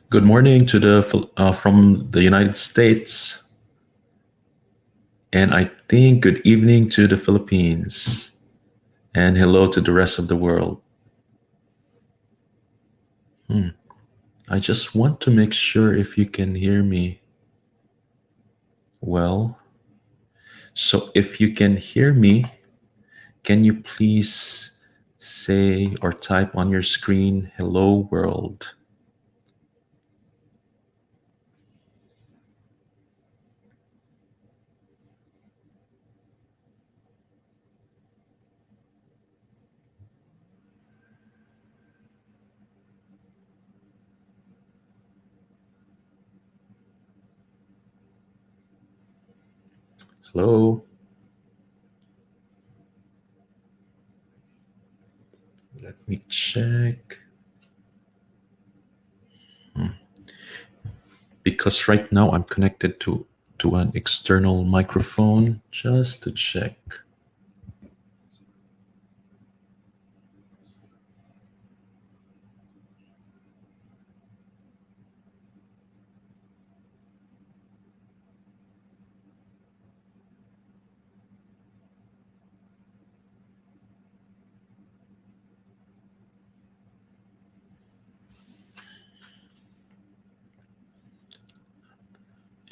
Good morning to from the United States, and I think good evening to the Philippines, and hello to the rest of the world. I just want to make sure if you can hear me well. So if you can hear me, can you please say or type on your screen, "Hello world"? Hello. Let me check. Because right now I'm connected to an external microphone just to check.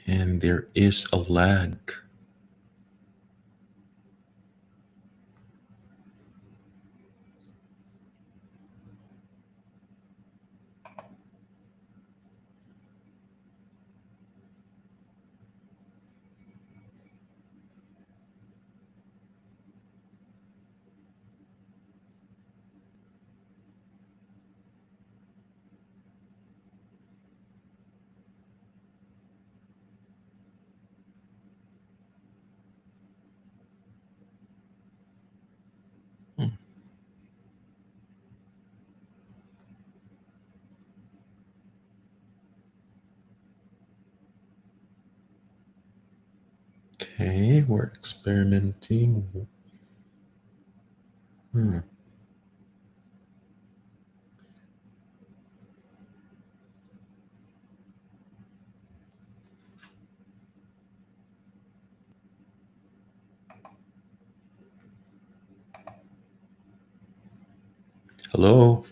And there is a lag. Hmm. Okay, we're experimenting. Hmm. Hello.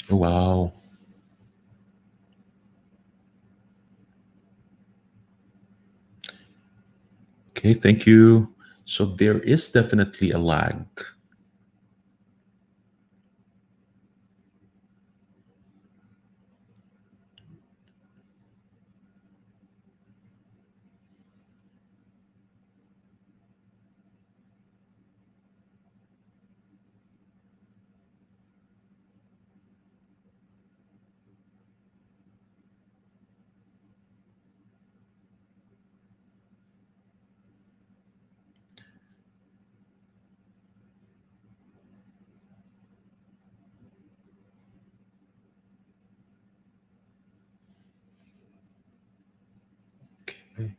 Wow. Okay, thank you. So there is definitely a lag. Okay.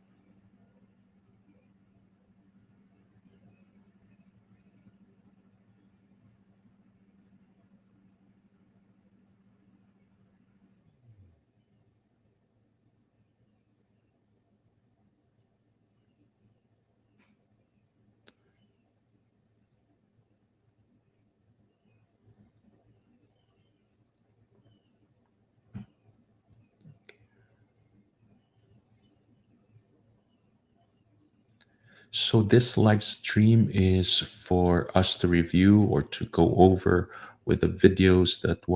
So this live stream is for us to review or to go over with the videos that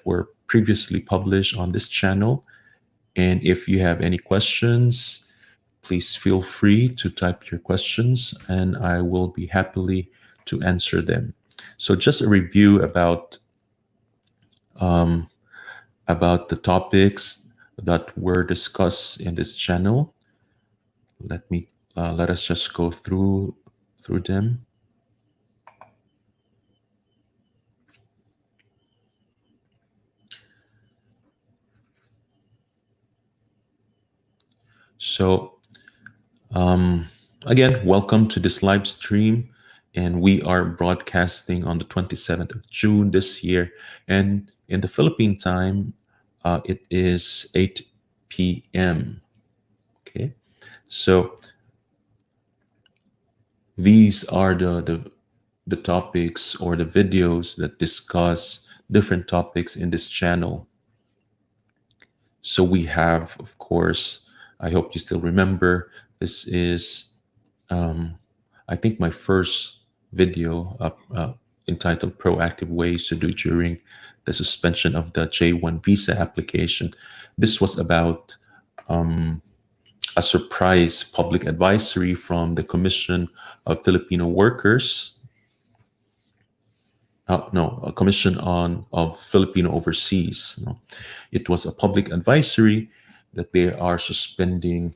were previously published on this channel. And if you have any questions, please feel free to type your questions and I will be happily to answer them. So just a review um, about the topics that were discussed in this channel. Let us just go through them. So Again, welcome to this live stream. And we are broadcasting on the 27th of June this year. And in the Philippine time, it is 8 p.m. Okay. So these are the topics or the videos that discuss different topics in this channel. So we have, of course, I hope you still remember, this is, I think, my first video entitled Proactive Ways to Do During the Suspension of the J1 Visa Application. This was about a surprise public advisory from the Commission of Filipino Workers. No, a Commission on of Filipino Overseas. No. It was a public advisory that they are suspending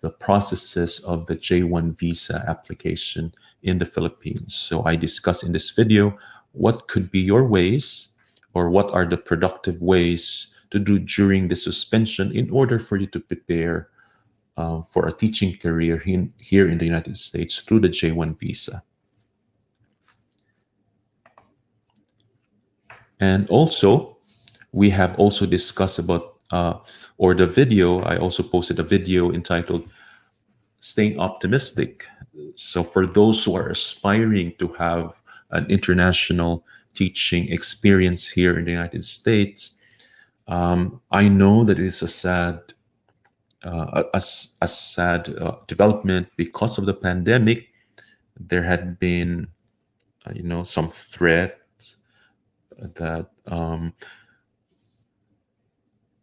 the processes of the J1 visa application in the Philippines. So I discuss in this video what could be your ways or what are the productive ways to do during the suspension in order for you to prepare for a teaching career here in the United States through the J1 visa. And also, we have also discussed about, or the video, I also posted a video entitled Staying Optimistic. So for those who are aspiring to have an international teaching experience here in the United States, I know that it is a sad, a sad development because of the pandemic. There had been, some threats that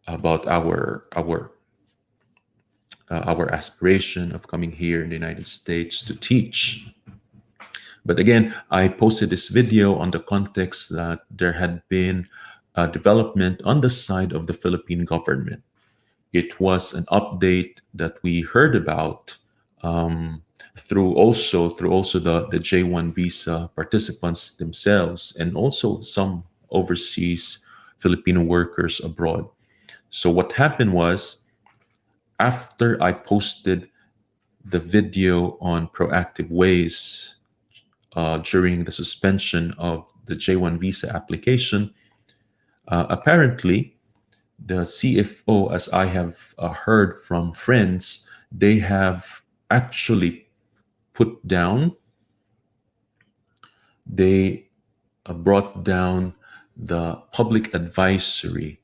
about our aspiration of coming here in the United States to teach. But again, I posted this video on the context that there had been a development on the side of the Philippine government. It was an update that we heard about through also the J1 visa participants themselves, and also some overseas Filipino workers abroad. So what happened was, after I posted the video on proactive ways during the suspension of the J1 visa application, apparently the CFO, as I have heard from friends, they have actually put down, they brought down the public advisory.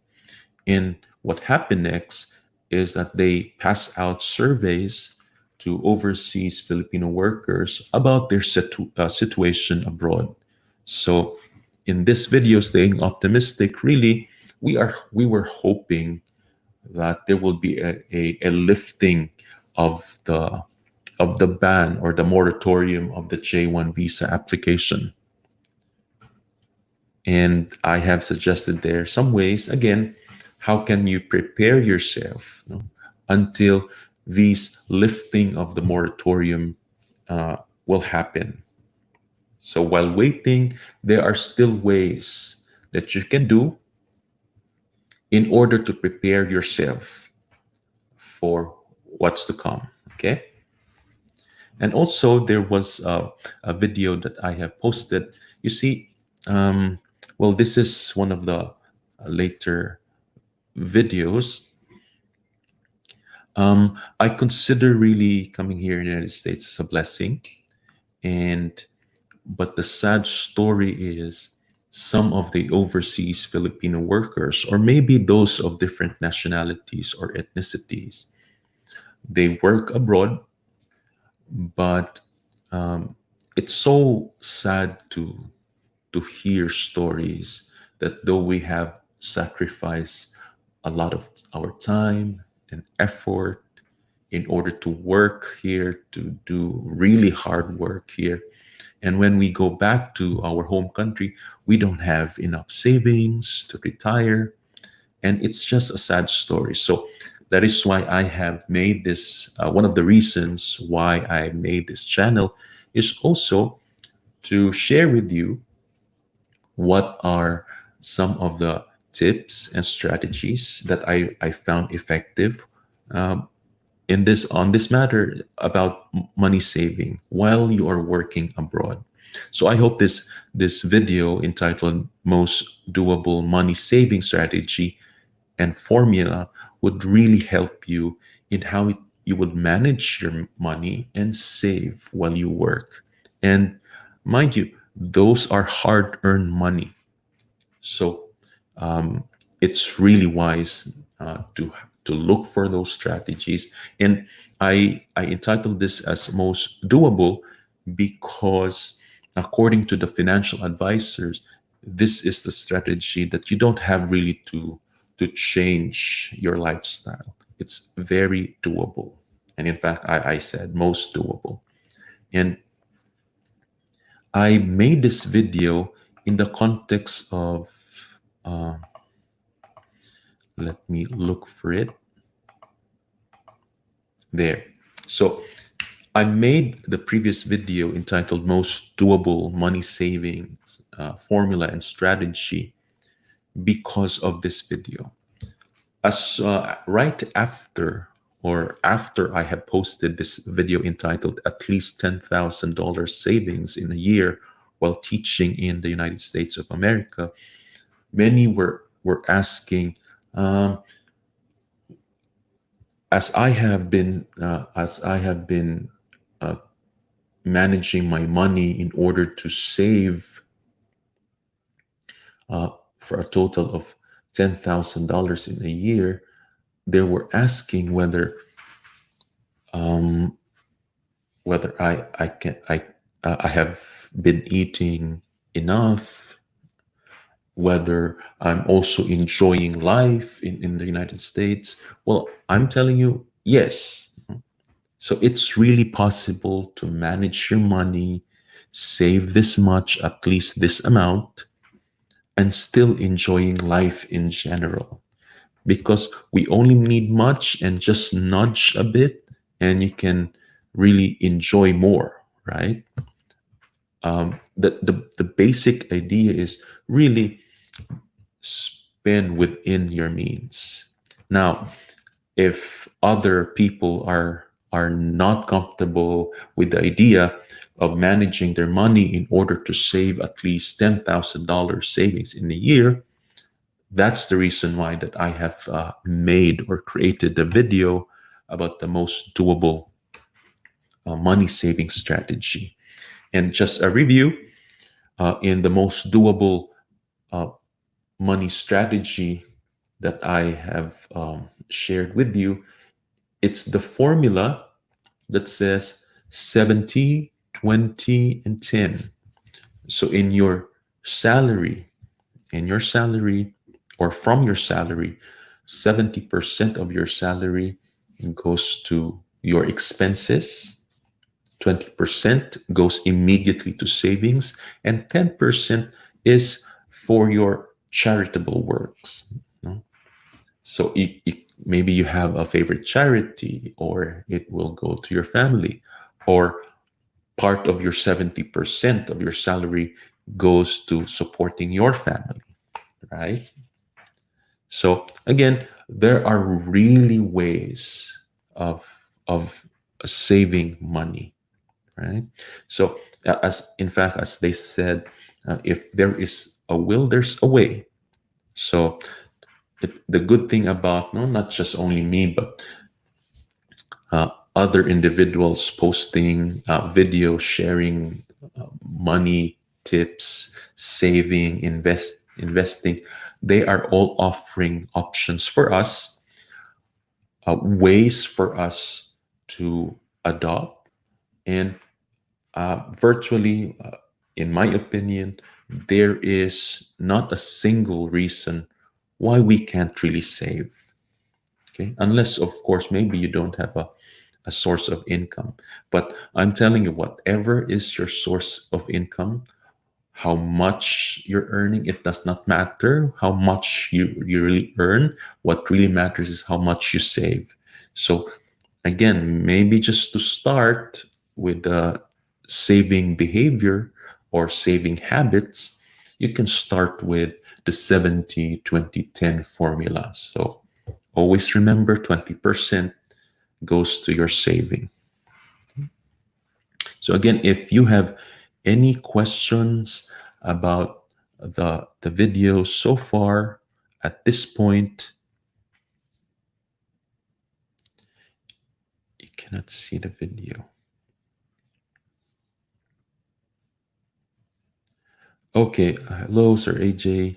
And what happened next is that they pass out surveys to overseas Filipino workers about their situation abroad. So in this video, Staying Optimistic, really, we were hoping that there will be a lifting of the ban or the moratorium of the J1 visa application. And I have suggested there some ways, again, how can you prepare yourself, until these lifting of the moratorium will happen. So while waiting, there are still ways that you can do in order to prepare yourself for what's to come. Okay. And also, there was a video that I have posted. You see, well, this is one of the later videos. I consider really coming here in the United States as a blessing. But the sad story is, some of the overseas Filipino workers, or maybe those of different nationalities or ethnicities, they work abroad, but it's so sad to hear stories that though we have sacrificed a lot of our time and effort in order to work here, to do really hard work here, and when we go back to our home country, we don't have enough savings to retire. And it's just a sad story. So that is why I have made this, one of the reasons why I made this channel is also to share with you what are some of the tips and strategies that I found effective in this on this matter about money saving while you are working abroad. So I hope this video entitled Most Doable Money Saving Strategy and Formula would really help you in how you would manage your money and save while you work. And mind you, those are hard-earned money. So it's really wise to look for those strategies. And I entitled this as most doable because, according to the financial advisors, this is the strategy that you don't have really to change your lifestyle. It's very doable. And in fact, I said most doable. And I made this video in the context of, uh, let me look for it. There. So I made the previous video entitled Most Doable Money Savings Formula and Strategy because of this video. As right after or after I had posted this video entitled At Least $10,000 Savings in a Year while teaching in the United States of America, many were asking, as I have been managing my money in order to save for a total of $10,000 in a year, they were asking whether I have been eating enough, whether I'm also enjoying life in the United States. Well, I'm telling you, yes. So it's really possible to manage your money, save this much, at least this amount, and still enjoying life in general. Because we only need much and just nudge a bit, and you can really enjoy more, right? The basic idea is really spend within your means. Now, if other people are not comfortable with the idea of managing their money in order to save at least $10,000 savings in a year, that's the reason why that I have made or created a video about the most doable money saving strategy. And just a review, in the most doable money strategy that I have shared with you, it's the formula that says 70, 20, and 10. So salary, in your salary or from your salary, 70% of your salary goes to your expenses, 20% goes immediately to savings, and 10% is for your charitable works. So maybe you have a favorite charity, or it will go to your family, or part of your 70% of your salary goes to supporting your family, right? So again, there are really ways of saving money, right? So as they said, if there is a will, there's a way. So the good thing about not just only me, but other individuals posting videos, sharing money tips, saving, investing, they are all offering options for us, ways for us to adopt. And virtually, in my opinion, there is not a single reason why we can't really save. Okay, unless of course maybe you don't have a source of income. But I'm telling you, whatever is your source of income, how much you're earning, it does not matter how much you really earn. What really matters is how much you save. So again, maybe just to start with the saving behavior or saving habits, you can start with the 70, 20, 10 formula. So always remember 20% goes to your saving. So again, if you have any questions about the video so far at this point, you cannot see the video. Okay, hello, Sir AJ.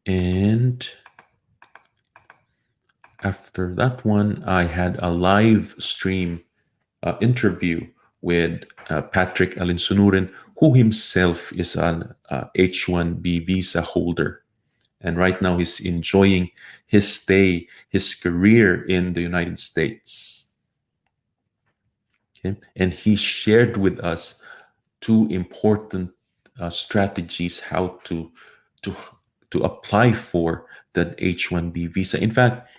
And after that one, I had a live stream interview with Patrick Alinsunurin, who himself is an H1B visa holder. And right now he's enjoying his stay, his career in the United States. Okay? And he shared with us two important strategies how to to apply for that H1B visa. In fact,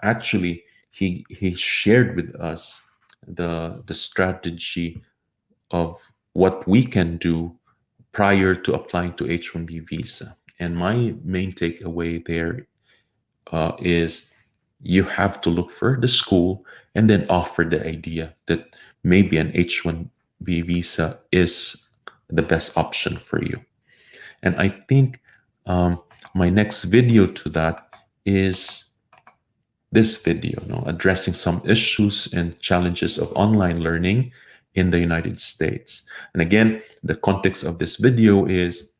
actually, he shared with us the strategy of what we can do prior to applying to H1B visa. And my main takeaway there is you have to look for the school and then offer the idea that maybe an H1B visa is the best option for you. And I think my next video to that is this video, addressing some issues and challenges of online learning in the United States. And again, the context of this video is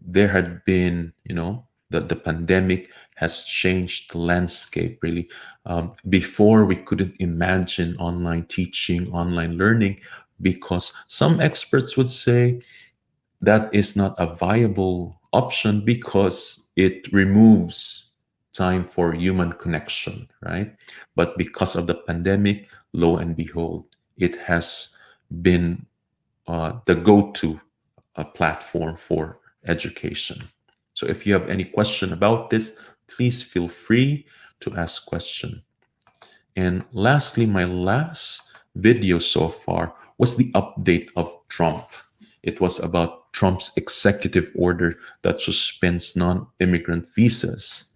there had been, the pandemic has changed the landscape really. Before, we couldn't imagine online teaching, online learning, because some experts would say that is not a viable option because it removes time for human connection, right? But because of the pandemic, lo and behold, it has been the go-to platform for education. So if you have any question about this, please feel free to ask question. And lastly, my last video so far was the update of Trump. It was about Trump's executive order that suspends non-immigrant visas.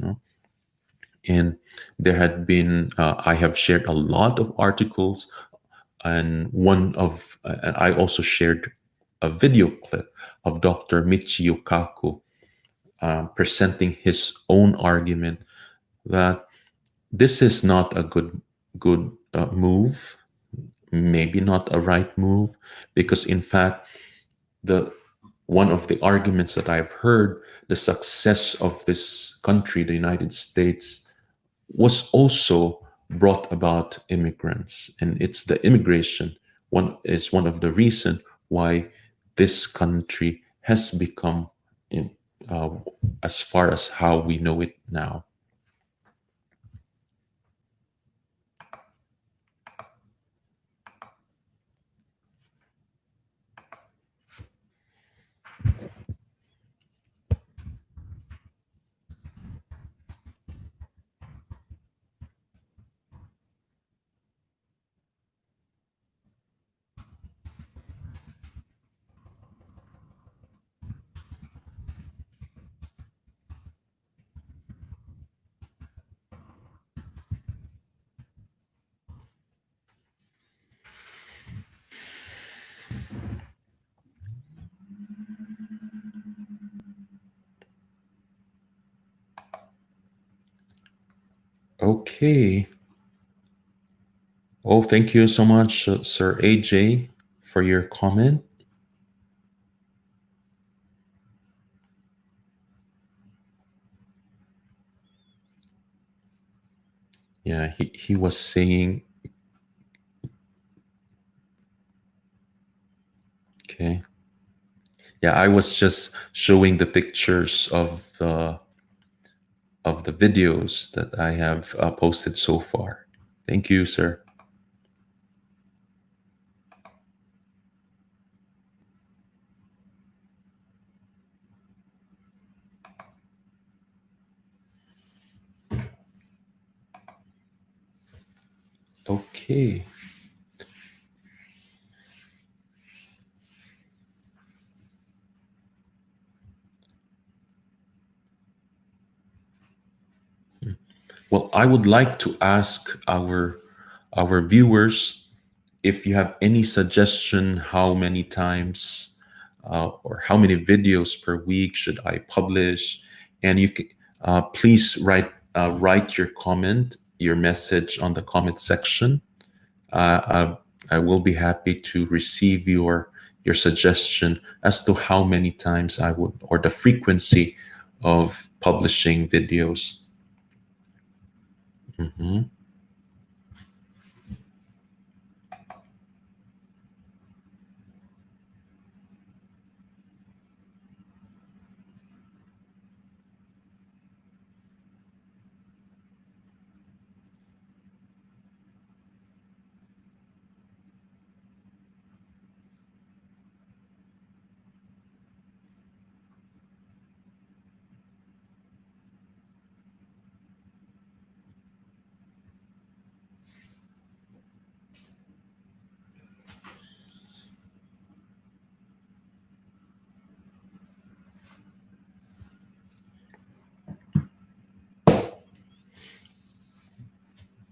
And there had been, I have shared a lot of articles, and I also shared a video clip of Dr. Michio Kaku presenting his own argument that this is not a good move, maybe not a right move, because in fact, the one of the arguments that I've heard, the success of this country, the United States, was also brought about immigrants, and it's the immigration one of the reason why this country has become uh, as far as how we know it now. Okay. Oh, thank you so much, Sir AJ, for your comment. Yeah, he was saying, okay. Yeah, I was just showing the pictures of the videos that I have posted so far. Thank you, sir. Okay. Well, I would like to ask our viewers if you have any suggestion how many times or how many videos per week should I publish, and you can please write your comment, your message on the comment section. I will be happy to receive your suggestion as to how many times I would, or the frequency of publishing videos. Mhm.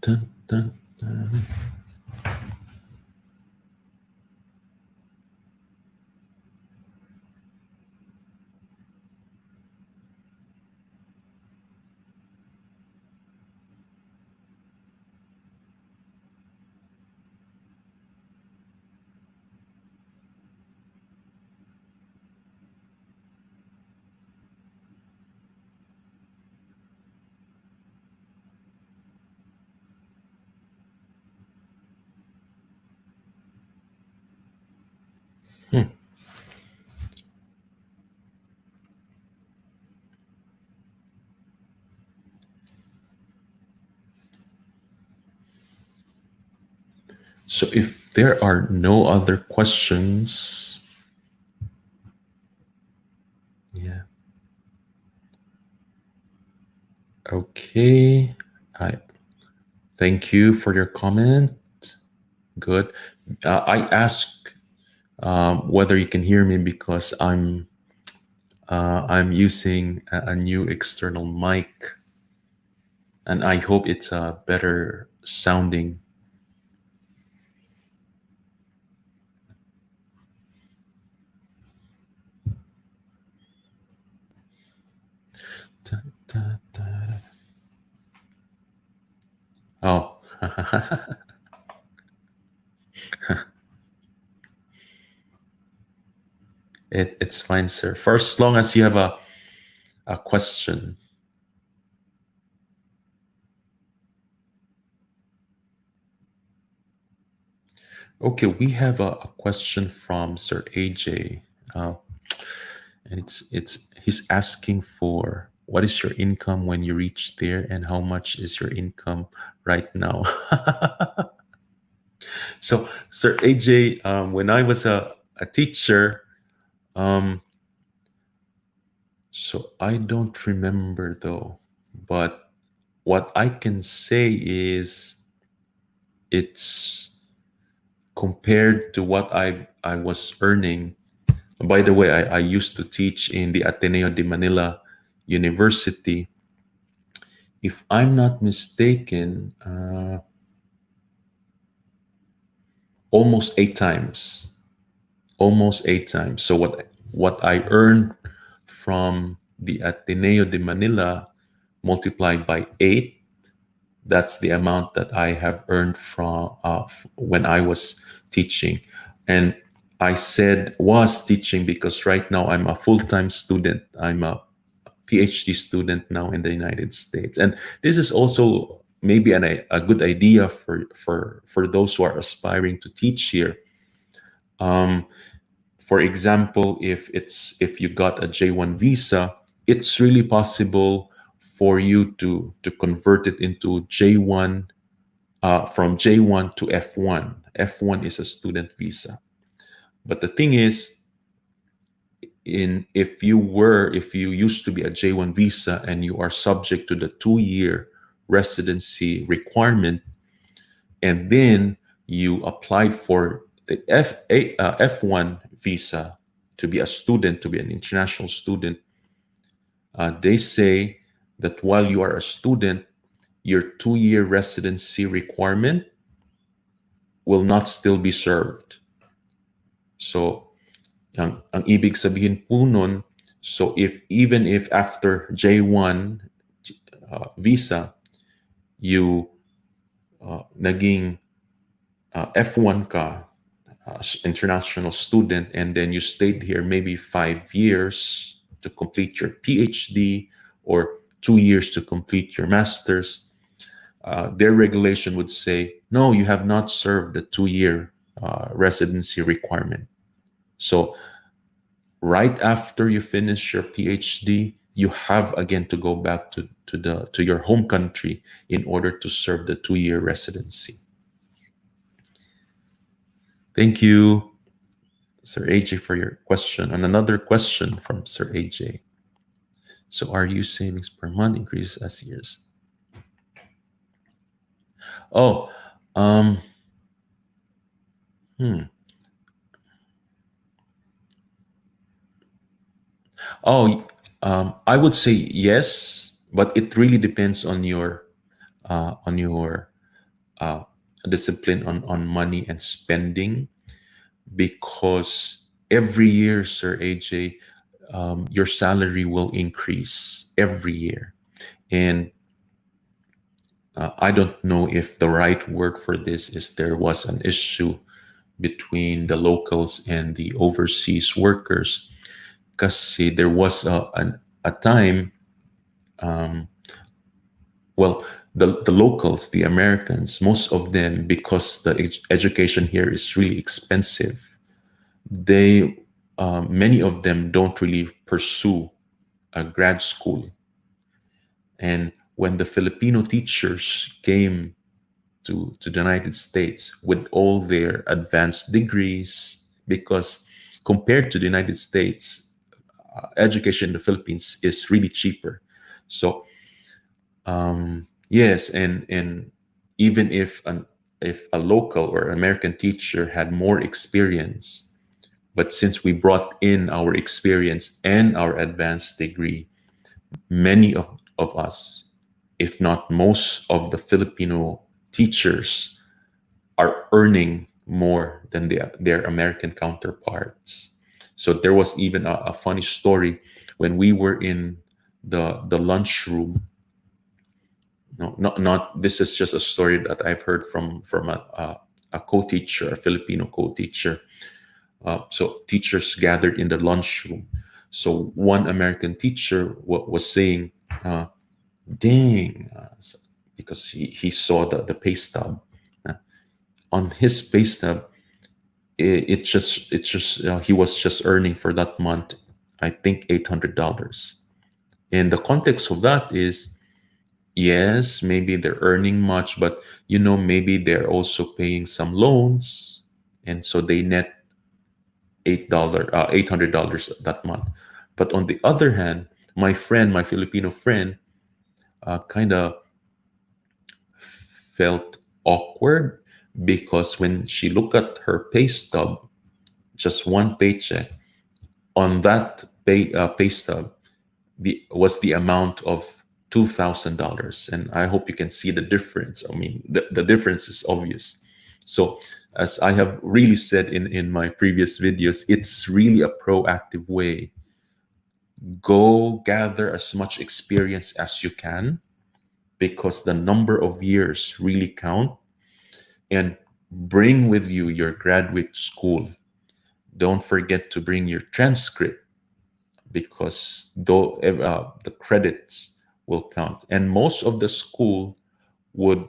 Dun, dun, dun. Hmm. So if there are no other questions, yeah, okay. I thank you for your comment. Good. I ask whether you can hear me because I'm using a new external mic, and I hope it's a better sounding. Da, da, da. Oh, it's fine, sir. For as long as you have a question. Okay, we have a question from Sir AJ, uh, and it's he's asking for what is your income when you reach there, and how much is your income right now? So, Sir AJ, when I was a teacher, um, so I don't remember though, but what I can say is it's compared to what I was earning. By the way, I used to teach in the Ateneo de Manila University. If I'm not mistaken, almost 8 times. Almost 8 times. So what I earned from the Ateneo de Manila multiplied by 8, that's the amount that I have earned from when I was teaching. And I said was teaching because right now I'm a full-time student. I'm a PhD student now in the United States. And this is also maybe a good idea for those who are aspiring to teach here. Um, for example, if you got a J1 visa, it's really possible for you to convert it into J1, from J1 to F1. F1 is a student visa. But the thing is, in if you used to be a J1 visa and you are subject to the 2-year residency requirement, and then you applied for the F1 visa to be a student, to be an international student, they say that while you are a student, your 2-year residency requirement will not still be served. So, ang ibig sabihin po nun, so even if after J1 visa, you naging F1 ka, international student, and then you stayed here maybe 5 years to complete your PhD or 2 years to complete your master's, their regulation would say, no, you have not served the 2-year residency requirement. So right after you finish your PhD, you have again to go back to your home country in order to serve the 2-year residency. Thank you, Sir AJ, for your question. And another question from Sir AJ. So are you savings per month increase as years? Oh, um, hmm. Oh, I would say yes, but it really depends on your uh, discipline on money and spending, because every year, Sir AJ, your salary will increase every year. And I don't know if the right word for this is there was an issue between the locals and the overseas workers. Because there was a time, well, the locals, the Americans, most of them, because the education here is really expensive, they many of them don't really pursue a grad school. And when the Filipino teachers came to the United States with all their advanced degrees, because compared to the United States, education in the Philippines is really cheaper. So yes, and even if a local or American teacher had more experience, but since we brought in our experience and our advanced degree, many of us, if not most of the Filipino teachers, are earning more than their American counterparts. So there was even a funny story when we were in the lunchroom. No, not this is just a story that I've heard from a co-teacher, a Filipino co-teacher. So teachers gathered in the lunchroom. So one American teacher was saying, "Dang," because he saw the pay stub. On his pay stub, it just he was just earning for that month, I think $800. And the context of that is, yes, maybe they're earning much, but maybe they're also paying some loans, and so they net $800 that month. But on the other hand, my Filipino friend, kind of felt awkward because when she looked at her pay stub, just one paycheck, on that pay stub was the amount of $2,000. And I hope you can see the difference. I mean, the difference is obvious. So as I have really said in my previous videos, it's really a proactive way. Go gather as much experience as you can, because the number of years really count, and bring with you your graduate school. Don't forget to bring your transcript, because the credits will count. And most of the school would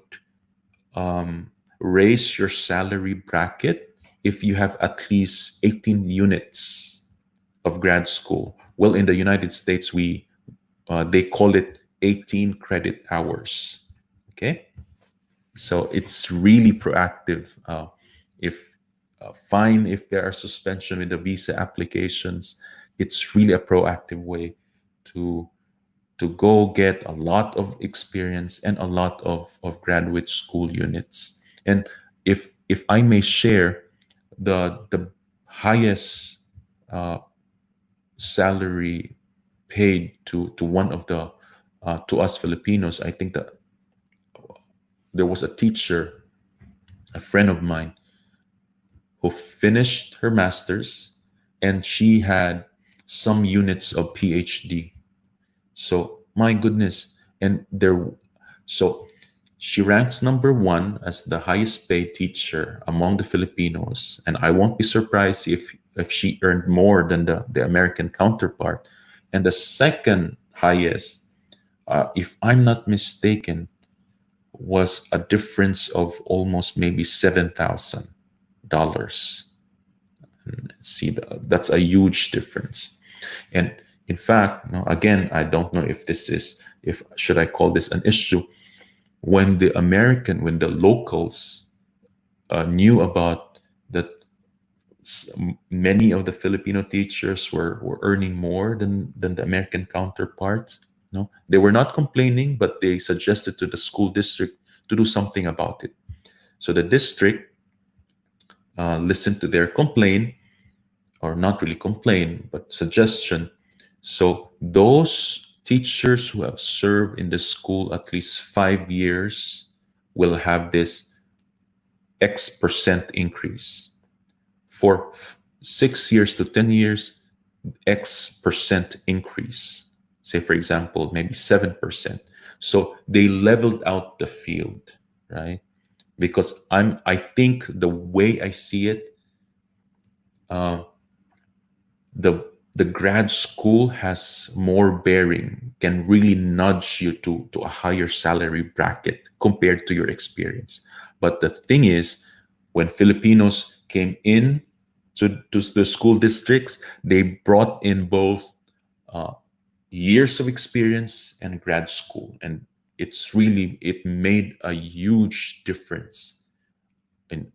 raise your salary bracket if you have at least 18 units of grad school. Well, in the United States, they call it 18 credit hours. Okay, so it's really proactive. If Fine if there are suspension with the visa applications, it's really a proactive way to go get a lot of experience and a lot of graduate school units. And if I may share, the highest salary paid to one of the to us Filipinos, I think that there was a teacher, a friend of mine, who finished her master's, and she had some units of PhD. So my goodness, and there, so she ranks number one as the highest paid teacher among the Filipinos, and I won't be surprised if she earned more than the American counterpart. And the second highest, if I'm not mistaken, was a difference of almost maybe $7,000. See, that's a huge difference. And in fact, again, I don't know if this is, if should I call this an issue, when when the locals knew about that many of the Filipino teachers were earning more than the American counterparts. No, they were not complaining, but they suggested to the school district to do something about it. So the district listened to their complaint, or not really complaint, but suggestion. So those teachers who have served in the school at least 5 years will have this X% increase. For 6 years to 10 years, X% increase. Say, for example, maybe 7%. So they leveled out the field, right? Because I think the way I see it, uh, the grad school has more bearing, can really nudge you to a higher salary bracket compared to your experience. But the thing is, when Filipinos came in to the school districts, they brought in both uh, years of experience and grad school, and it made a huge difference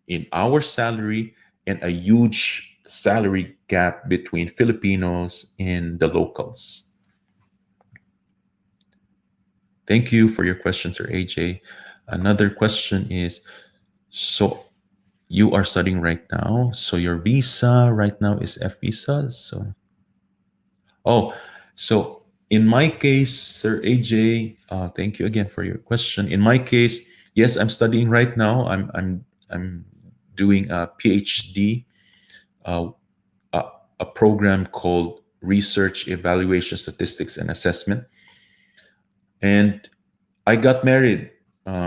in our salary, and a huge salary gap between Filipinos and the locals. Thank you for your question, Sir AJ. Another question is, so you are studying right now, so your visa right now is F visa. So, oh, so in my case, Sir AJ, thank you again for your question. In my case, yes, I'm studying right now. I'm doing a PhD, uh, a, a program called Research, Evaluation, Statistics, and Assessment. And I got married.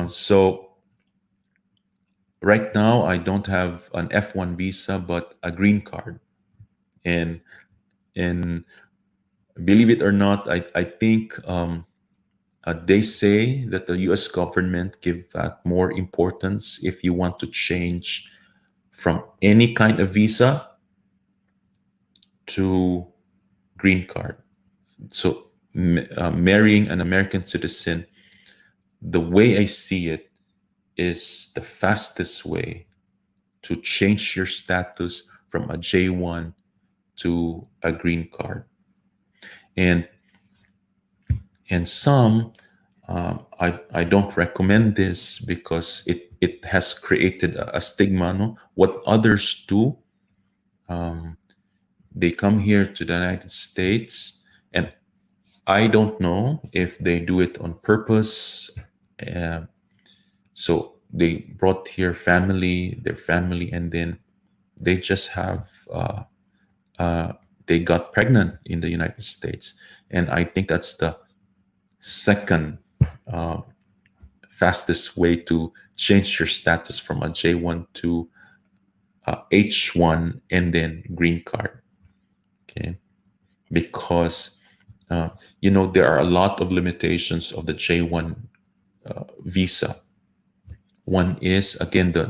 So right now, I don't have an F1 visa, but a green card. And and believe it or not, I think they say that the U.S. government give that more importance if you want to change from any kind of visa to green card. So marrying an American citizen, the way I see it, is the fastest way to change your status from a J1 to a green card. And some, I don't recommend this because it has created a stigma. No? What others do, they come here to the United States, and I don't know if they do it on purpose. Uh, so they brought here their family, and then they just have they got pregnant in the United States, and I think that's the second uh, fastest way to change your status from a J1 to H1 and then green card. Okay, because there are a lot of limitations of the J1 visa. One is, again, the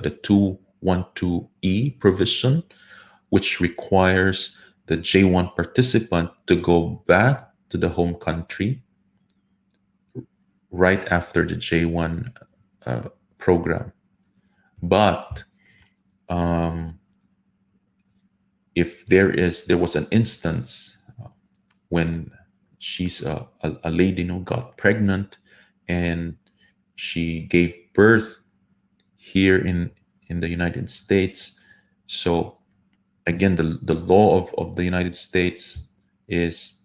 212E provision, which requires the J1 participant to go back to the home country right after the J1 program. But if there was an instance when she's a lady, got pregnant, and she gave birth here in the United States. So again, the law of the United States is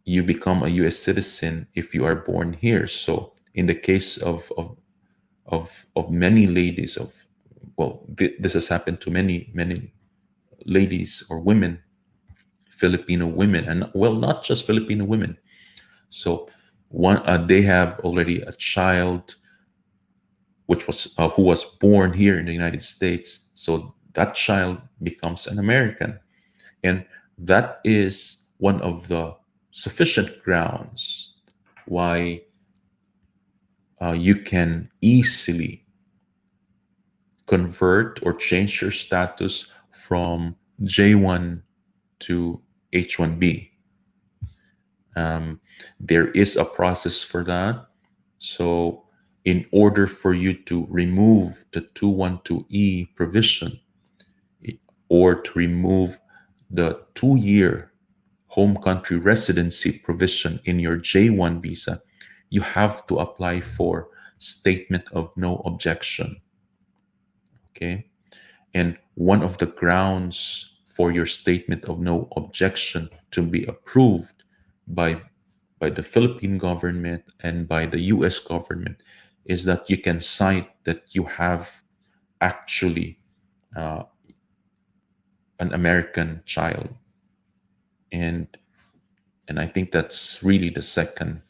you become a U.S. citizen if you are born here. So in the case of of many ladies of, well, this has happened to many ladies or women, Filipino women, and well, not just Filipino women. So one, they have already a child which was who was born here in the United States. So that child becomes an American, and that is one of the sufficient grounds why you can easily convert or change your status from J1 to H1B. There is a process for that. So, in order for you to remove the 212E provision or to remove the 2-year home country residency provision in your J1 visa, you have to apply for statement of no objection. Okay. And one of the grounds for your statement of no objection to be approved by the Philippine government and by the US government is that you can cite that you have actually an American child. And I think that's really the second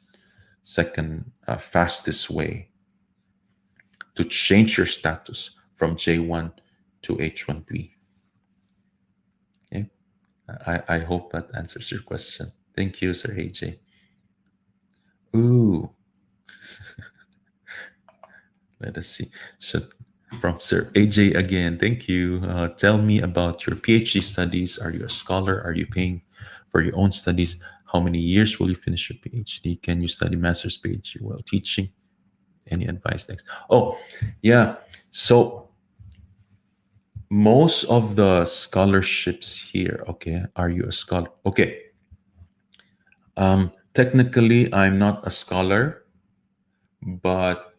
fastest way to change your status from J1 to H1B. Okay. I hope that answers your question. Thank you, Sir AJ. Ooh, let us see. So from Sir AJ again, thank you. Tell me about your PhD studies. Are you a scholar? Are you paying for your own studies? How many years will you finish your PhD? Can you study master's PhD while teaching? Any advice? Thanks. Oh, yeah. So most of the scholarships here, okay, are you a scholar? Okay. Technically, I'm not a scholar, but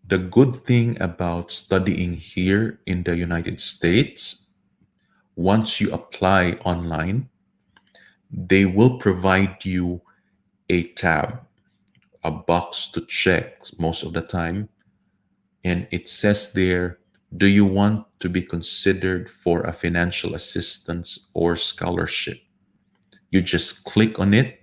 the good thing about studying here in the United States, once you apply online, they will provide you a tab, a box to check most of the time. And it says there, do you want to be considered for a financial assistance or scholarship? You just click on it.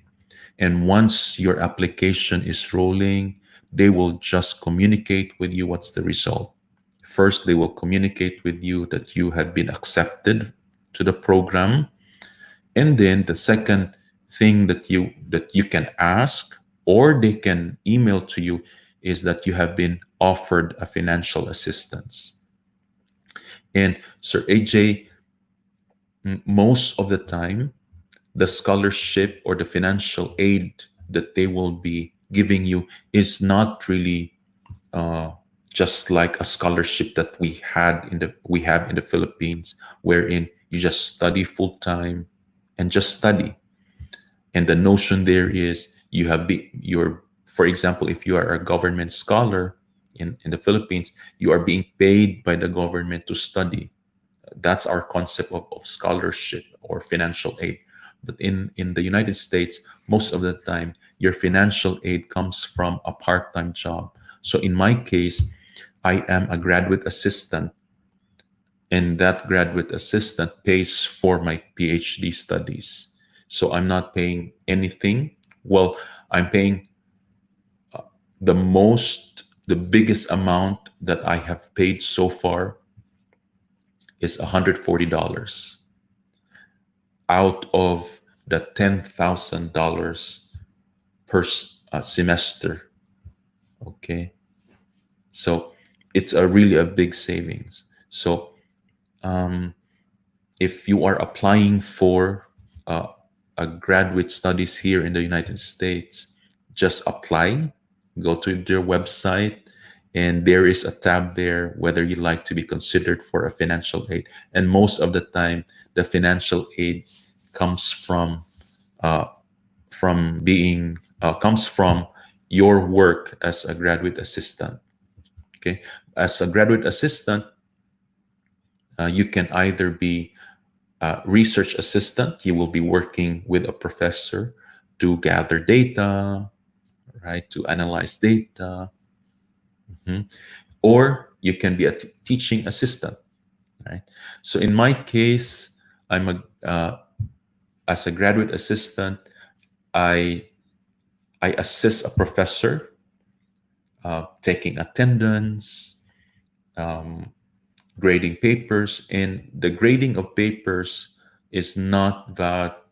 And once your application is rolling, they will just communicate with you what's the result. First, they will communicate with you that you have been accepted to the program. And then the second thing that you can ask or they can email to you is that you have been offered a financial assistance. And Sir AJ, most of the time, the scholarship or the financial aid that they will be giving you is not really just like a scholarship that we have in the Philippines, wherein you just study full time and just study. And the notion there is for example, if you are a government scholar in the Philippines, you are being paid by the government to study. That's our concept of scholarship or financial aid. But in the United States, most of the time, your financial aid comes from a part-time job. So in my case, I am a graduate assistant, and that graduate assistant pays for my PhD studies. So I'm not paying anything. Well, I'm paying the biggest amount that I have paid so far is $140 out of the $10,000 per semester. Okay. So it's really a big savings. So if you are applying for a graduate studies here in the United States, just apply, go to their website, and there is a tab there whether you like to be considered for a financial aid. And most of the time, the financial aid comes from comes from your work as a graduate assistant. Okay, as a graduate assistant, you can either be a research assistant. You will be working with a professor to gather data, right? To analyze data. or you can be a teaching assistant, right? So in my case, I'm as a graduate assistant, I I assist a professor taking attendance, um, grading papers, and the grading of papers is not that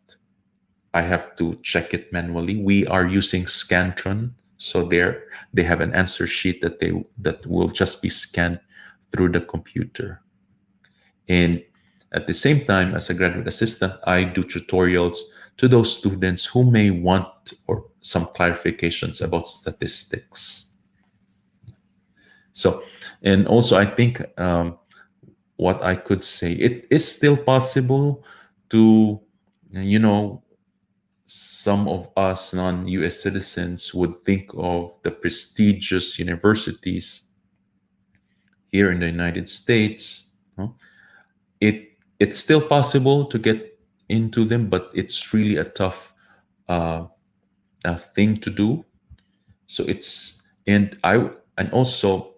I have to check it manually. We are using Scantron, so they have an answer sheet that will just be scanned through the computer. And at the same time, as a graduate assistant, I do tutorials to those students who may want or some clarifications about statistics. So, and also I think what I could say, it is still possible to, you know, some of us non-US citizens would think of the prestigious universities here in the United States. No? It's still possible to get into them, but it's really a tough uh, thing to do. So it's and also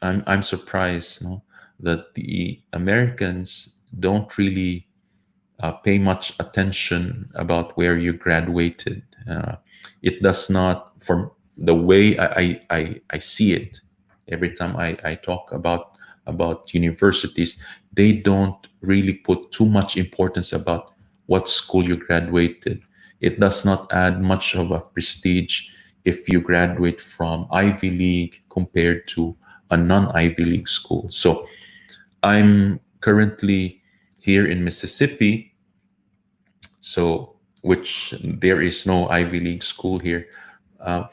I'm surprised, no, that the Americans don't really pay much attention about where you graduated. It does not, from the way I see it, every time I talk about universities, they don't really put too much importance about what school you graduated. It does not add much of a prestige if you graduate from Ivy League compared to a non-Ivy League school. So I'm currently here in Mississippi, so which there is no Ivy League school here. Uh,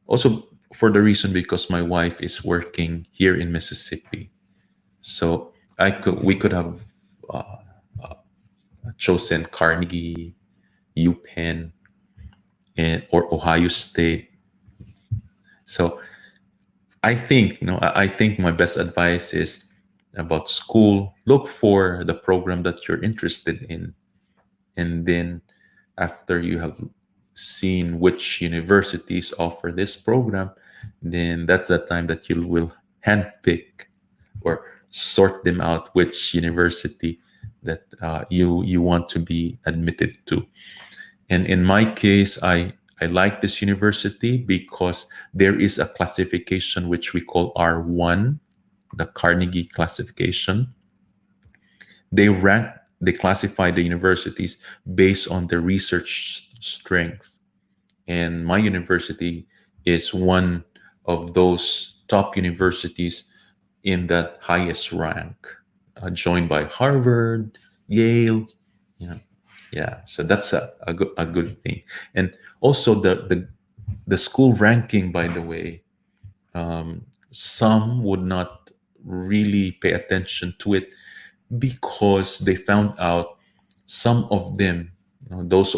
Also for the reason because my wife is working here in Mississippi, so we could have uh, chosen Carnegie, UPenn, and or Ohio State. So I think my best advice is about school. Look for the program that you're interested in, and then after you have seen which universities offer this program, then that's the time that you will handpick or sort them out which university that you want to be admitted to. And in my case, I like this university because there is a classification which we call R1, the Carnegie classification. They classify the universities based on the research strength, and my university is one of those top universities in that highest rank, joined by Harvard, Yale. Yeah, yeah. So that's a good thing. And also the school ranking, by the way, some would not really pay attention to it because they found out some of them, those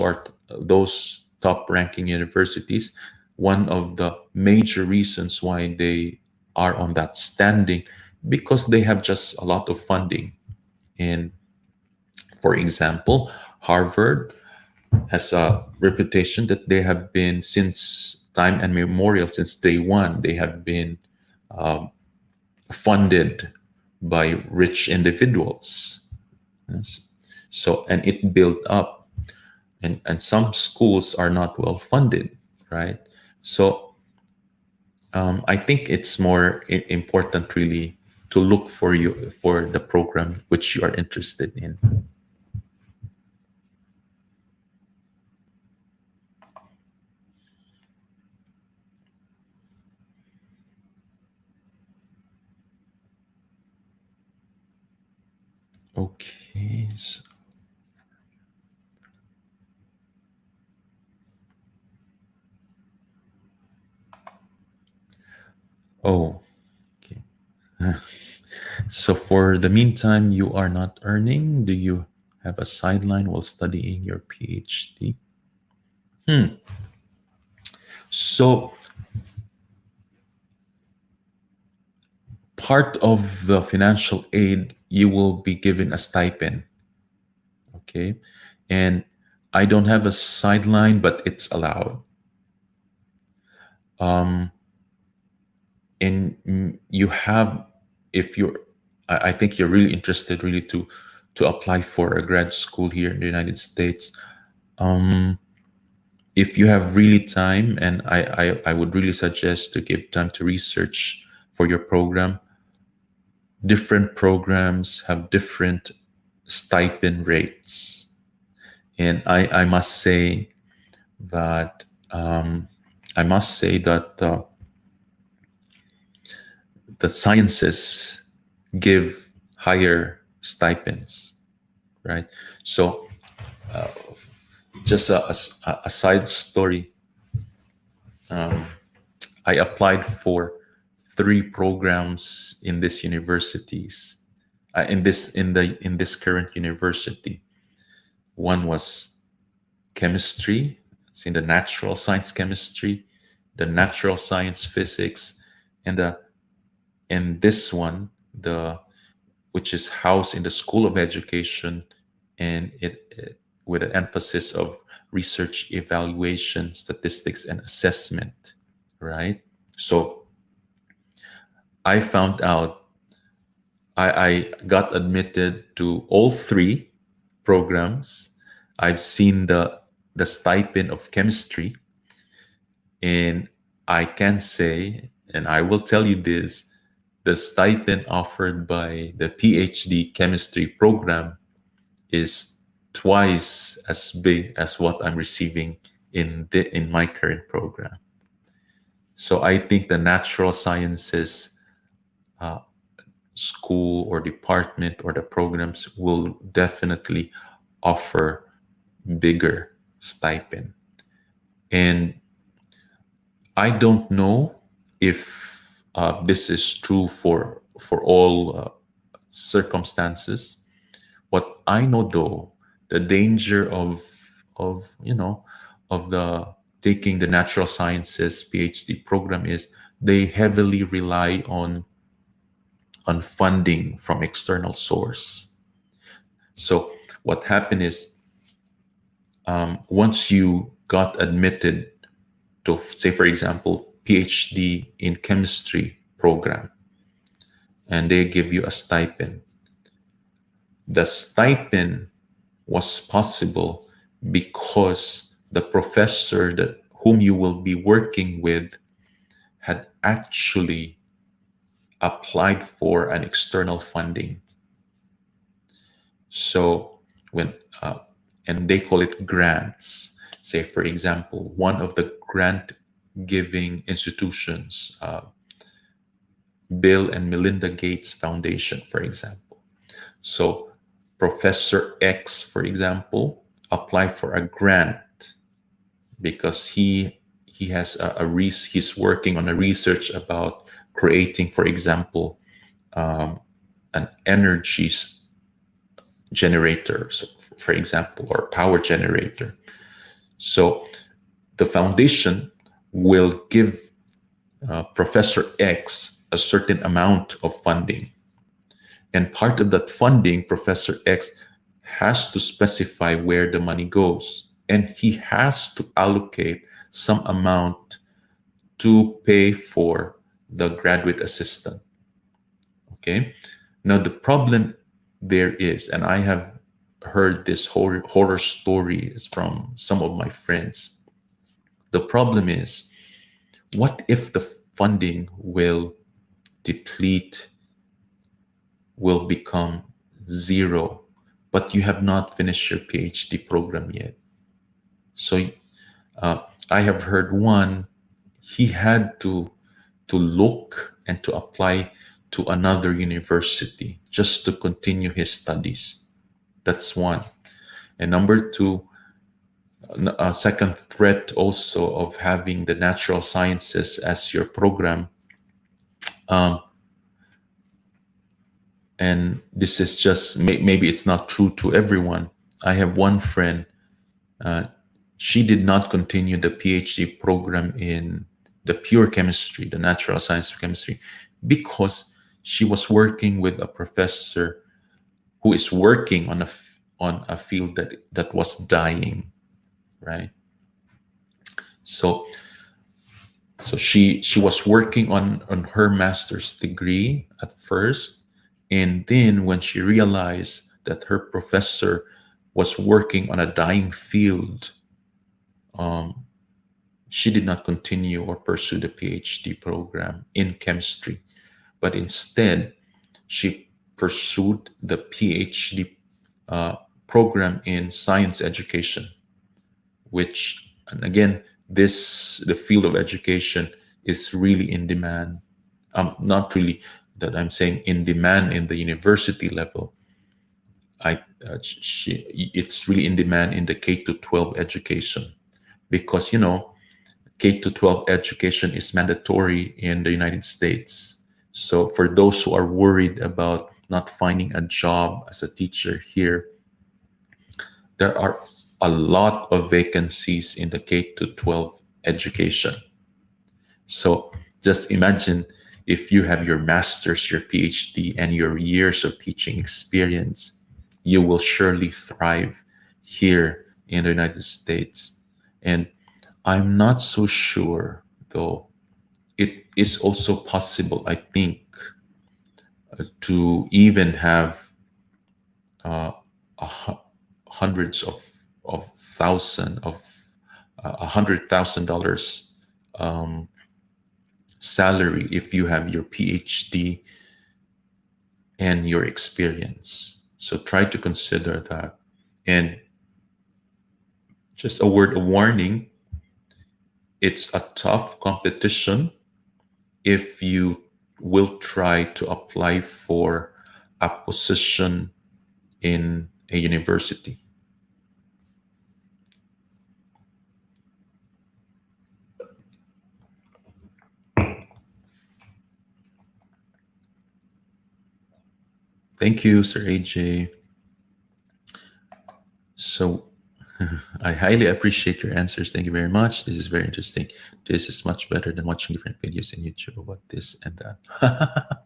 top ranking universities, one of the major reasons why they are on that standing, because they have just a lot of funding. And for example, Harvard has a reputation that they have been, since time and memorial, since day one, they have been funded by rich individuals. Yes. So, and it built up, and some schools are not well funded, right? So, I think it's more important really to look for the program which you are interested in. Okay. Oh, okay. So for the meantime, you are not earning. Do you have a sideline while studying your PhD? So part of the financial aid, you will be given a stipend. Okay. And I don't have a sideline, but it's allowed. and you have, if you're, I think you're really interested really to apply for a grad school here in the United States. If you have really time, and I would really suggest to give time to research for your program. Different programs have different stipend rates, and I must say that the sciences give higher stipends, right? So just a side story. I applied for three programs in this universities, in this current university. One was chemistry, it's in the natural science chemistry, the natural science physics, and this one, the which is housed in the School of Education, and it with an emphasis of research, evaluation, statistics, and assessment, right? So I found out, I got admitted to all three programs. I've seen the stipend of chemistry, and I can say, and I will tell you this, the stipend offered by the PhD chemistry program is twice as big as what I'm receiving in my current program. So I think the natural sciences school or department or the programs will definitely offer bigger stipend. And I don't know if this is true for all circumstances. What I know though, the danger of of the taking the natural sciences PhD program is they heavily rely on funding from external source. So what happened is, once you got admitted to, say for example, PhD in chemistry program, and they give you a stipend, the stipend was possible because the professor that whom you will be working with had actually applied for an external funding. So when and they call it grants. Say for example, one of the grant giving institutions, Bill and Melinda Gates Foundation, for example. So Professor X, for example, applied for a grant because he has he's working on a research about creating, for example, an energy generator, so for example, or power generator. So the foundation will give Professor X a certain amount of funding. And part of that funding, Professor X has to specify where the money goes. And he has to allocate some amount to pay for the graduate assistant. Okay. Now, the problem there is, and I have heard this horror stories from some of my friends. The problem is, what if the funding will deplete, will become zero, but you have not finished your PhD program yet? So I have heard one, he had to look and to apply to another university just to continue his studies. That's one. And number two, a second threat also of having the natural sciences as your program, and this is just, maybe it's not true to everyone. I have one friend, she did not continue the PhD program in the pure chemistry, the natural science of chemistry, because she was working with a professor who is working on a field that was dying, right? So So she was working on her master's degree at first, and then when she realized that her professor was working on a dying field, she did not continue or pursue the PhD program in chemistry, but instead she pursued the PhD uh, program in science education, which, and again, this the field of education is really in demand. Not really that I'm saying in demand in the university level. It's really in demand in the K to 12 education, because K to 12 education is mandatory in the United States. So for those who are worried about not finding a job as a teacher here, there are a lot of vacancies in the K to 12 education. So just imagine if you have your master's, your PhD, and your years of teaching experience, you will surely thrive here in the United States. And I'm not so sure, though, it is also possible, I think, to even have hundreds of thousand of $100,000 salary if you have your PhD and your experience. So try to consider that. And just a word of warning, it's a tough competition if you will try to apply for a position in a university. Thank you, Sir AJ. So I highly appreciate your answers. Thank you very much. This is very interesting. This is much better than watching different videos in YouTube about this and that.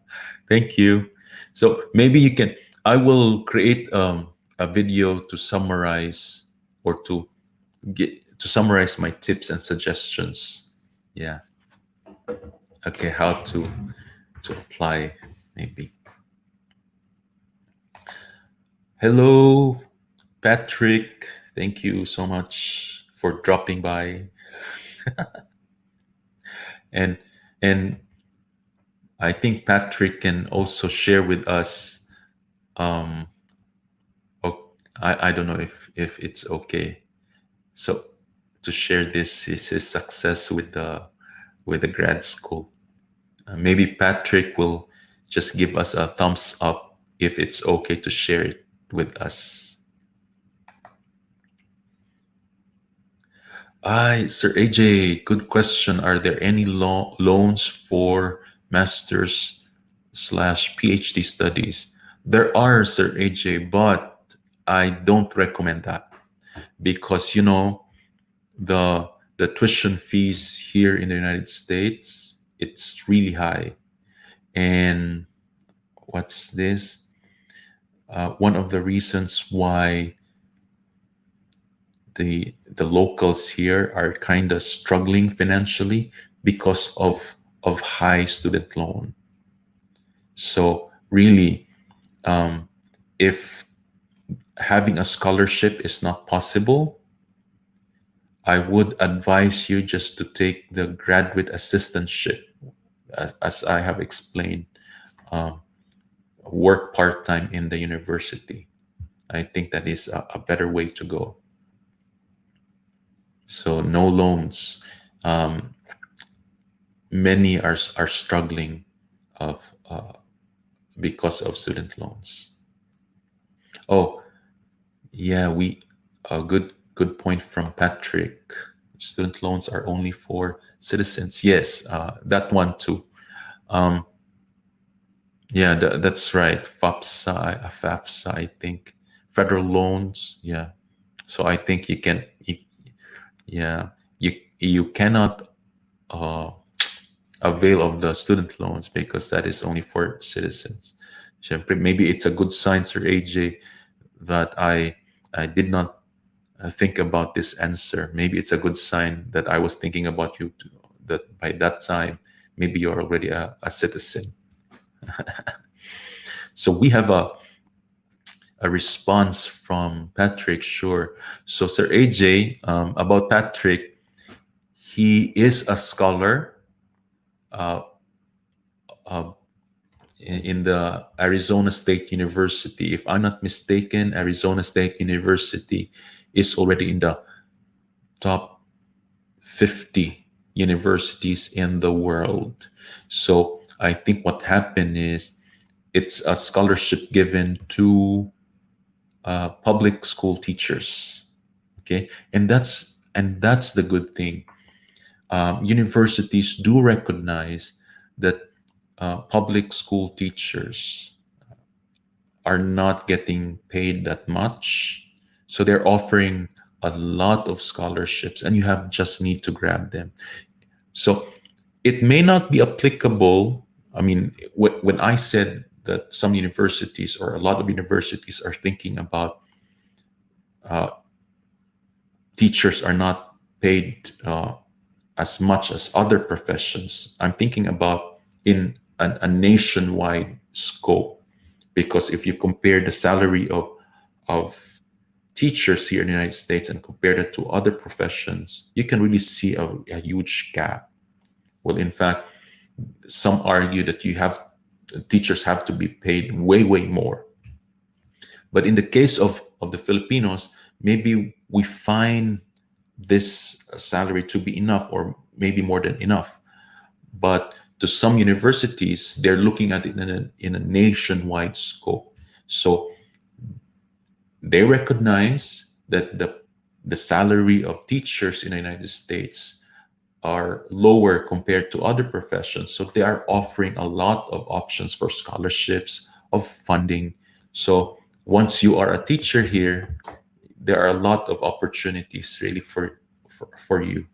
Thank you. So maybe you can, I will create a video to summarize or to summarize my tips and suggestions. Yeah. Okay. How to apply maybe. Hello, Patrick. Thank you so much for dropping by. and and I think Patrick can also share with us. Um, I don't know if it's okay. So to share this is his success with the grad school. Maybe Patrick will just give us a thumbs up if it's okay to share it with us. Sir AJ, good question. Are there any loans for masters slash PhD studies? There are, Sir AJ, but I don't recommend that because the the tuition fees here in the United States, it's really high. And what's this? One of the reasons why the locals here are kind of struggling financially because of high student loan. So really, if having a scholarship is not possible, I would advise you just to take the graduate assistantship, as I have explained, work part-time in the university. I think that is a better way to go. So no loans. Many are struggling of because of student loans. Oh, yeah, we a good point from Patrick. Student loans are only for citizens. Yes, that one too. Yeah, that's right. FAFSA, I think. Federal loans. Yeah. So I think yeah, you cannot avail of the student loans because that is only for citizens. Siyempre, maybe it's a good sign, Sir AJ, that I did not think about this answer. Maybe it's a good sign that I was thinking about you that by that time, maybe you're already a citizen. So we have a response from Patrick. Sure. So Sir AJ, about Patrick, he is a scholar uh, uh, in the Arizona State University. If I'm not mistaken, Arizona State University is already in the top 50 universities in the world. So I think what happened is it's a scholarship given to public school teachers. Okay, and that's the good thing. Universities do recognize that public school teachers are not getting paid that much, so they're offering a lot of scholarships, and you have just need to grab them. So it may not be applicable. I mean, when I said that some universities or a lot of universities are thinking about teachers are not paid as much as other professions, I'm thinking about in a nationwide scope. Because if you compare the salary of teachers here in the United States and compare that to other professions, you can really see a huge gap. Well, in fact, some argue that teachers have to be paid way, way more. But in the case of the Filipinos, maybe we find this salary to be enough or maybe more than enough. But to some universities, they're looking at it in a nationwide scope. So they recognize that the salary of teachers in the United States are lower compared to other professions. So they are offering a lot of options for scholarships, of funding. So once you are a teacher here, there are a lot of opportunities really for you.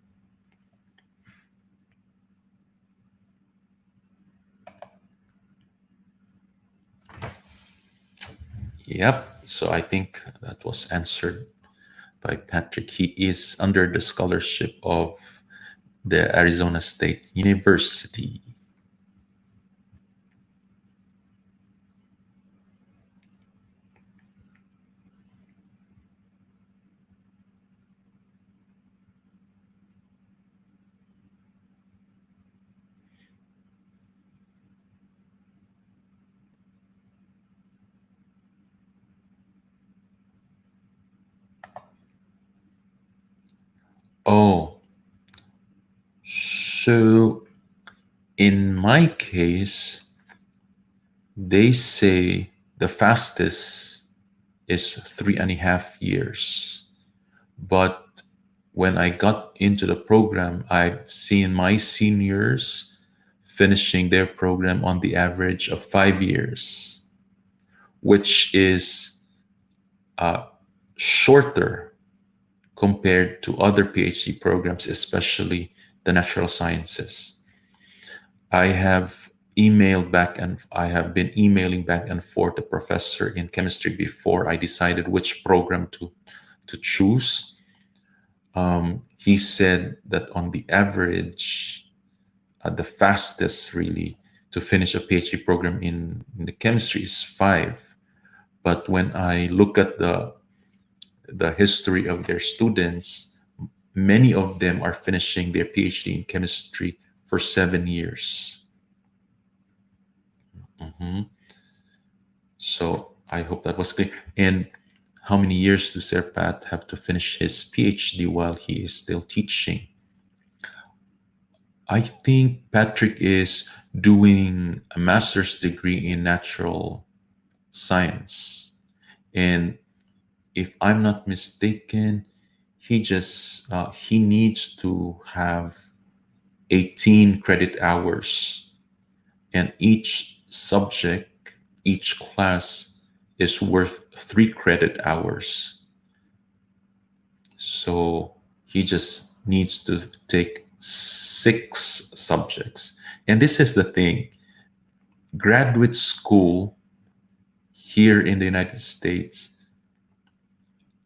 Yep. So I think that was answered by Patrick. He is under the scholarship of the Arizona State University. Oh, so in my case, they say the fastest is 3.5 years. But when I got into the program, I've seen my seniors finishing their program on the average of 5 years, which is shorter compared to other PhD programs, especially the natural sciences. I have been emailing back and forth the professor in chemistry before I decided which program to choose. He said that on the average, the fastest really to finish a PhD program in the chemistry is 5. But when I look at the history of their students, many of them are finishing their PhD in chemistry for 7 years. Mhm. So I hope that was clear. And how many years does Sir Pat have to finish his PhD while he is still teaching? I think Patrick is doing a master's degree in natural science. And if I'm not mistaken, he needs to have 18 credit hours, and each subject, each class is worth 3 credit hours. So he just needs to take 6 subjects. And this is the thing: graduate school here in the United States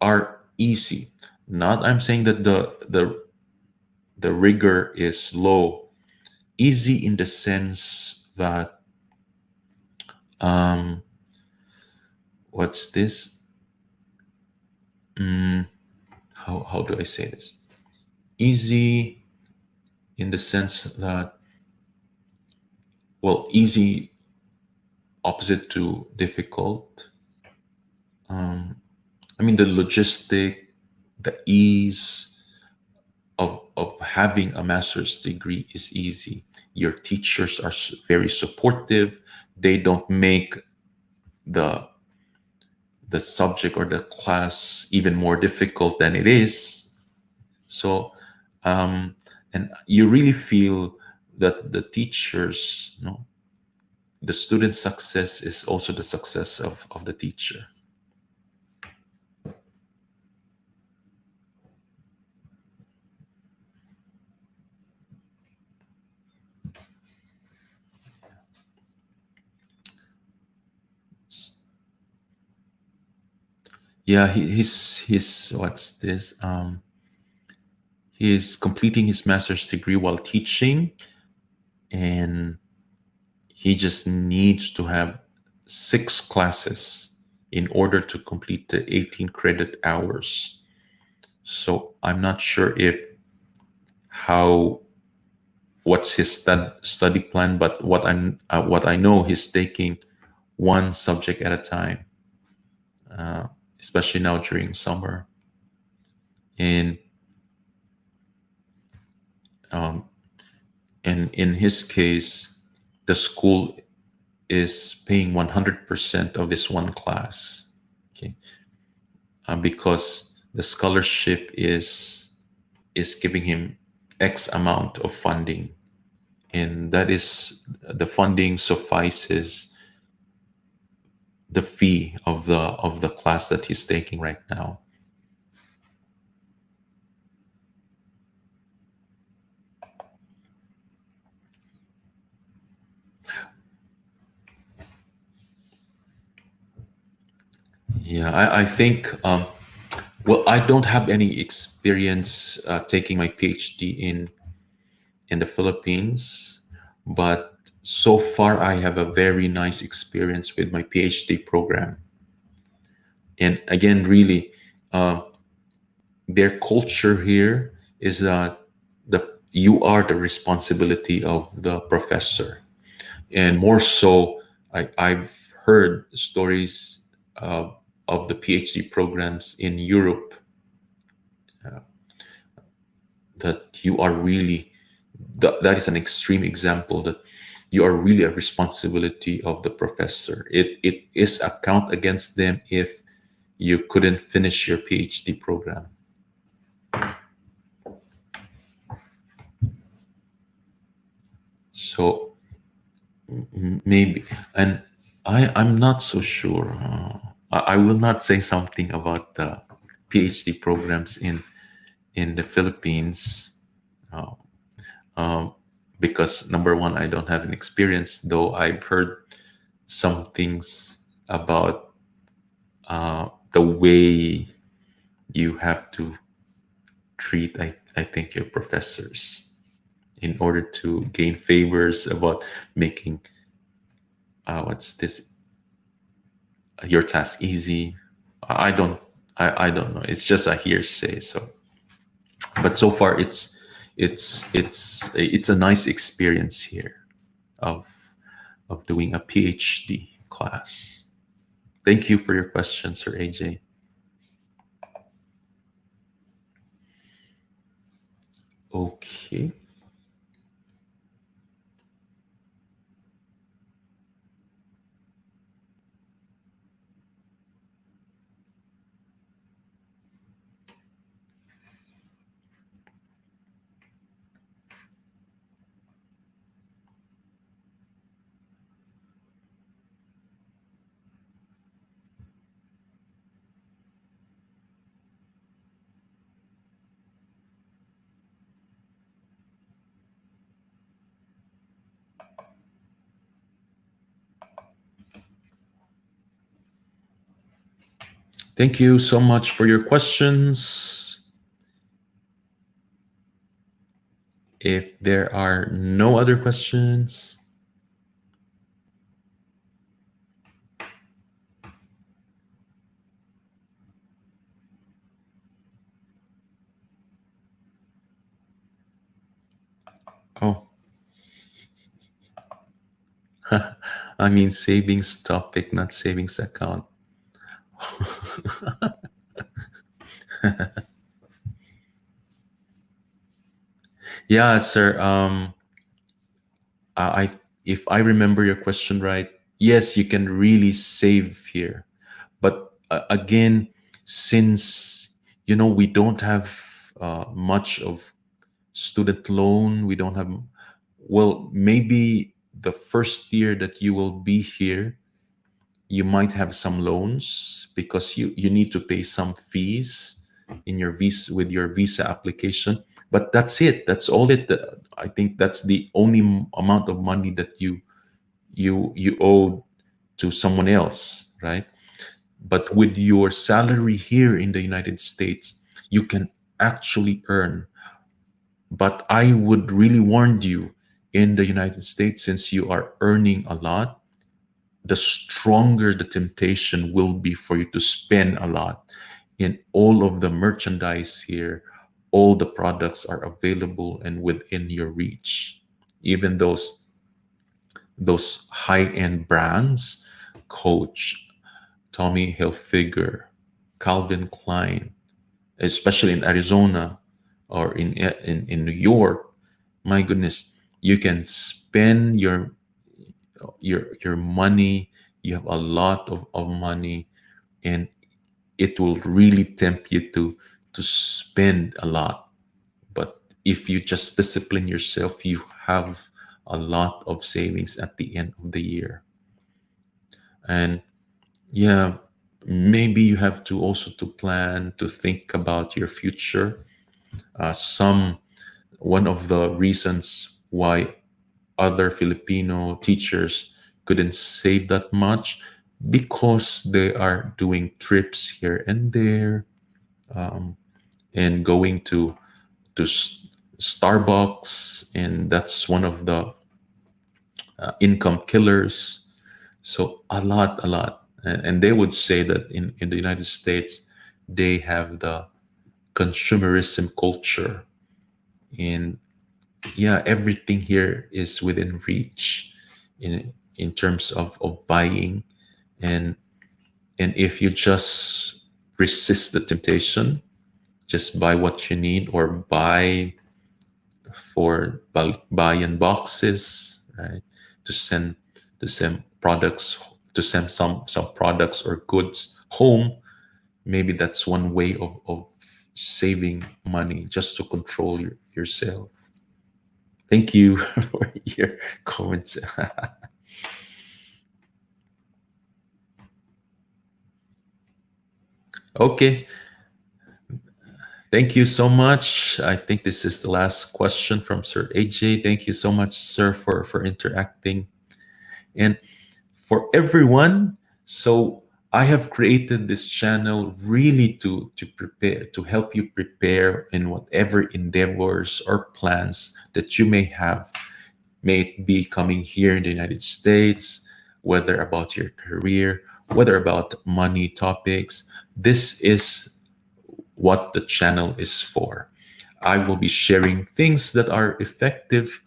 are easy. Not I'm saying that the rigor is low, easy in the sense that um, what's this? Mm, how do I say this? Easy in the sense that, well, easy opposite to difficult. I mean, the logistic, the ease of having a master's degree is easy. Your teachers are very supportive. They don't make the the subject or the class even more difficult than it is. So, and you really feel that the teachers, the student's success is also the success of the teacher. Yeah, his what's this? He is completing his master's degree while teaching, and he just needs to have 6 classes in order to complete the 18 credit hours. So I'm not sure if how what's his study plan, but what I know, he's taking one subject at a time, especially now during summer. And um, and in his case, the school is paying 100% of this one class. Okay, because the scholarship is giving him X amount of funding, and that is the funding suffices the fee of the class that he's taking right now. Yeah, I think well, I don't have any experience taking my PhD in the Philippines, but so far I have a very nice experience with my PhD program. And again, really, uh, their culture here is that you are the responsibility of the professor, and more so, I've heard stories of the PhD programs in Europe that you are really that is an extreme example that you are really a responsibility of the professor. It is a count against them if you couldn't finish your PhD program. So maybe, and I'm not so sure. I will not say something about the PhD programs in the Philippines, uh, um, because number one, I don't have an experience, though I've heard some things about the way you have to treat, I think, your professors in order to gain favors about making what's this your task easy. I don't I don't know. It's just a hearsay. So, but so far it's a nice experience here of doing a PhD class. Thank you for your question, Sir AJ. Okay. Thank you so much for your questions. If there are no other questions, oh, I mean savings topic, not savings account. Yeah, sir. I if I remember your question right, yes, you can really save here. But again, since we don't have much of student loan, we don't have. Well, maybe the first year that you will be here, you might have some loans because you need to pay some fees in your visa with your visa application. But that's it. That's all it. I think that's the only amount of money that you owe to someone else, right? But with your salary here in the United States, you can actually earn. But I would really warn you, in the United States, since you are earning a lot, the stronger the temptation will be for you to spend a lot. In all of the merchandise here, all the products are available and within your reach. Even those high-end brands, Coach, Tommy Hilfiger, Calvin Klein, especially in Arizona or in New York, my goodness, you can spend your money. You have a lot of money, and it will really tempt you to spend a lot. But if you just discipline yourself, you have a lot of savings at the end of the year. And yeah, maybe you have to also to plan to think about your future. Some One of the reasons why other Filipino teachers couldn't save that much, because they are doing trips here and there, and going to Starbucks, and that's one of the income killers. So a lot, and they would say that in the United States they have the consumerism culture, and yeah, everything here is within reach in terms of buying, and if you just resist the temptation, just buy what you need, or buy for bulk buy in boxes, right? To send products, to send some products or goods home. Maybe that's one way of saving money, just to control yourself. Thank you for your comments. Okay, thank you so much. I think this is the last question from Sir AJ. Thank you so much, sir, for interacting. And for everyone, so I have created this channel really to prepare, to help you prepare in whatever endeavors or plans that you may have, may it be coming here in the United States, whether about your career, whether about money topics. This is what the channel is for. I will be sharing things that are effective,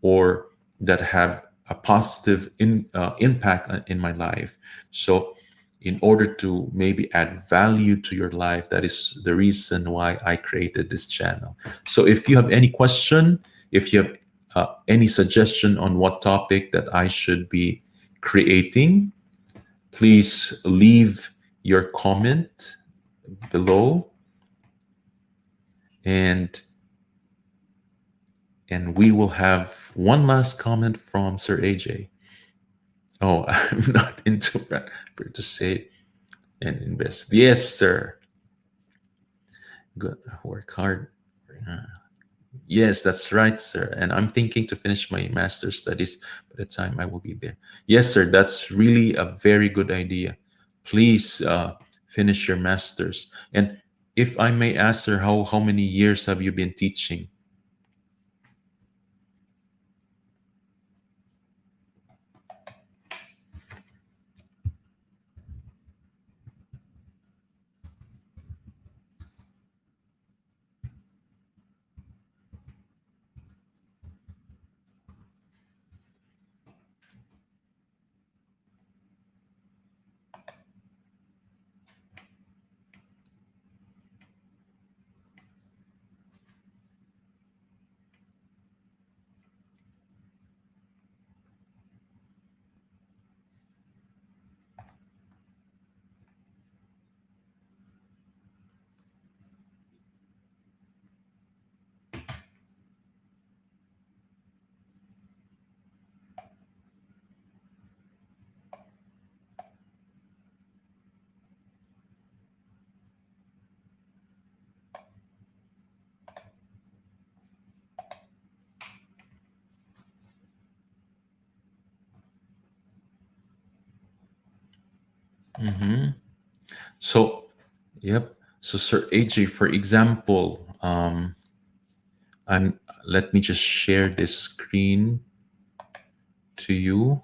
or that have a positive impact in my life. So, in order to maybe add value to your life, that is the reason why I created this channel. So, if you have any question, if you have any suggestion on what topic that I should be creating, please leave your comment below, and we will have one last comment from Sir AJ. Oh, I'm not into that. To save and invest. Yes, sir. Good. Work hard. Uh, Yes, that's right, sir. And I'm thinking to finish my master's studies by the time I will be there. Yes, sir. That's really a very good idea. Please finish your master's. And if I may ask, sir, how many years have you been teaching? So, yep. So, Sir AJ, for example, I'm let me just share this screen to you.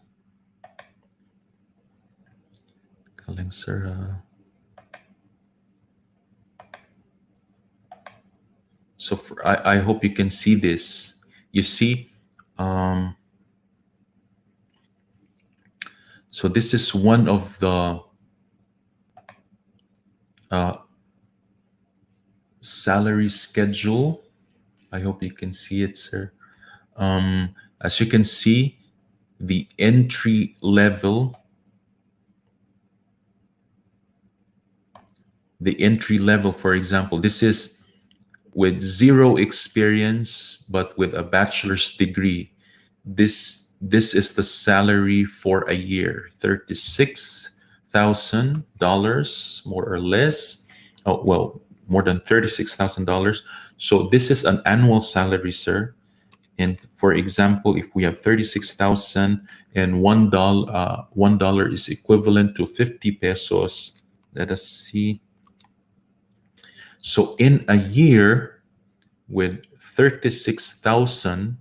Calling Sir. So, I hope you can see this. You see, um, so this is one of the uh, salary schedule. I hope you can see it, sir. As you can see, the entry level, for example, this is with zero experience but with a bachelor's degree. This is the salary for a year, $36,000 more or less. Oh well, more than $36,000. So this is an annual salary, sir. And for example, if we have 36,000 and $1 is equivalent to 50 pesos. Let us see. So in a year with 36,000,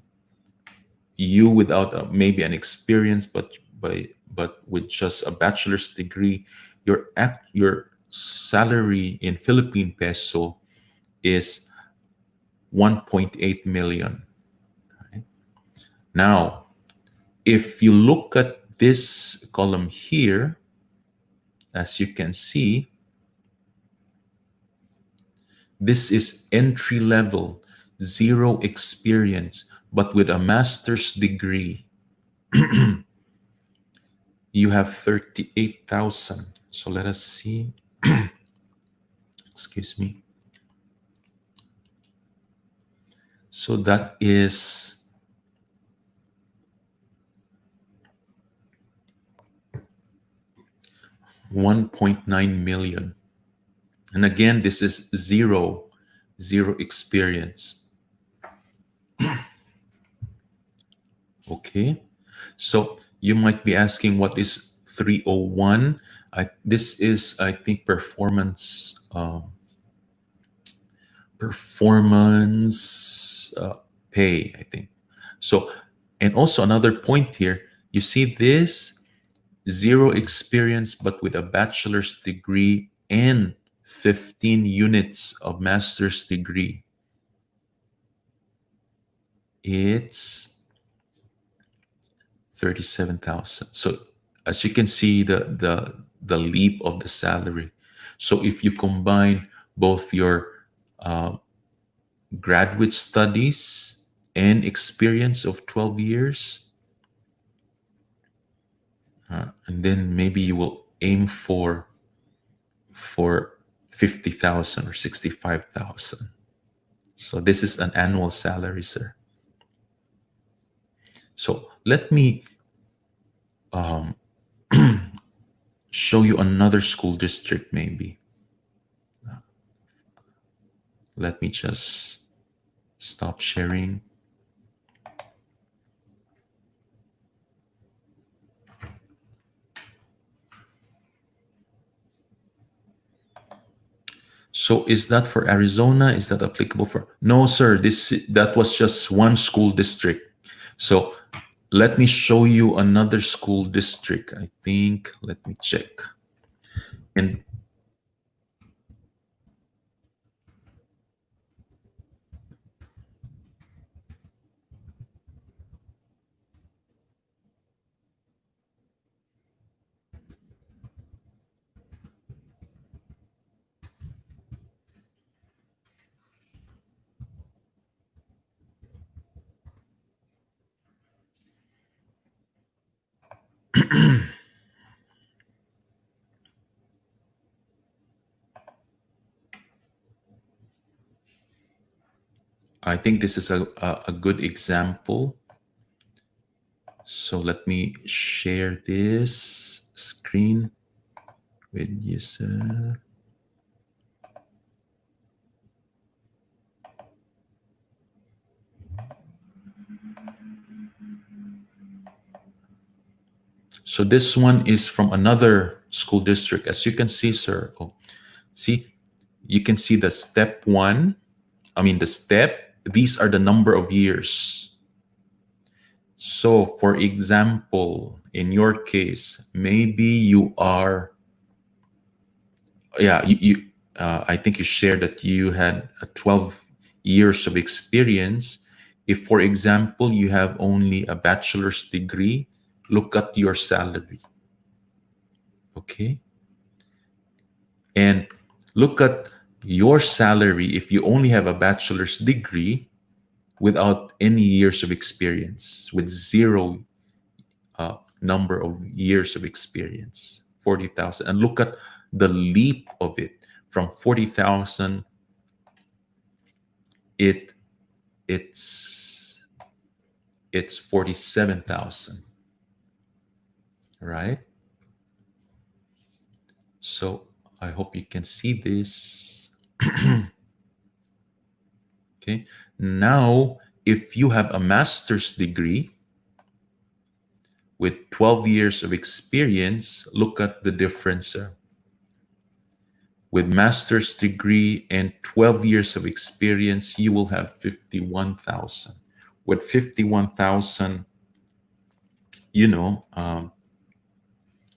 you without maybe an experience, but with just a bachelor's degree, your salary in Philippine peso is 1.8 million. Right? Now, if you look at this column here, as you can see, this is entry level, zero experience, but with a master's degree, you have 38,000. So let us see. Excuse me. So that is 1.9 million. And again, this is zero experience. Okay. So you might be asking, what is 301? This is, I think, performance pay, I think. So, and also another point here, you see this zero experience, but with a bachelor's degree and 15 units of master's degree. It's 37,000. So as you can see, the leap of the salary. So if you combine both your uh, graduate studies and experience of 12 years, and then maybe you will aim for 50,000 or 65,000. So this is an annual salary, sir. So let me show you another school district, maybe. Let me just stop sharing. So is that for Arizona? Is that applicable for? No, sir. That was just one school district. So let me show you another school district. I think. Let me check. And I think this is a good example. So let me share this screen with you, sir. So this one is from another school district. As you can see, sir, see, you can see the step one. I mean, the step, these are the number of years. So, for example, in your case, maybe you are, yeah, I think you shared that you had 12 years of experience. If, for example, you have only a bachelor's degree, look at your salary. Okay. And look at your salary if you only have a bachelor's degree without any years of experience, with zero number of years of experience, 40,000. And look at the leap of it from 40,000, it it's it's 47,000, right? So I hope you can see this. Okay. Now, if you have a master's degree with 12 years of experience, look at the difference. With master's degree and 12 years of experience, you will have 51,000. With 51,000,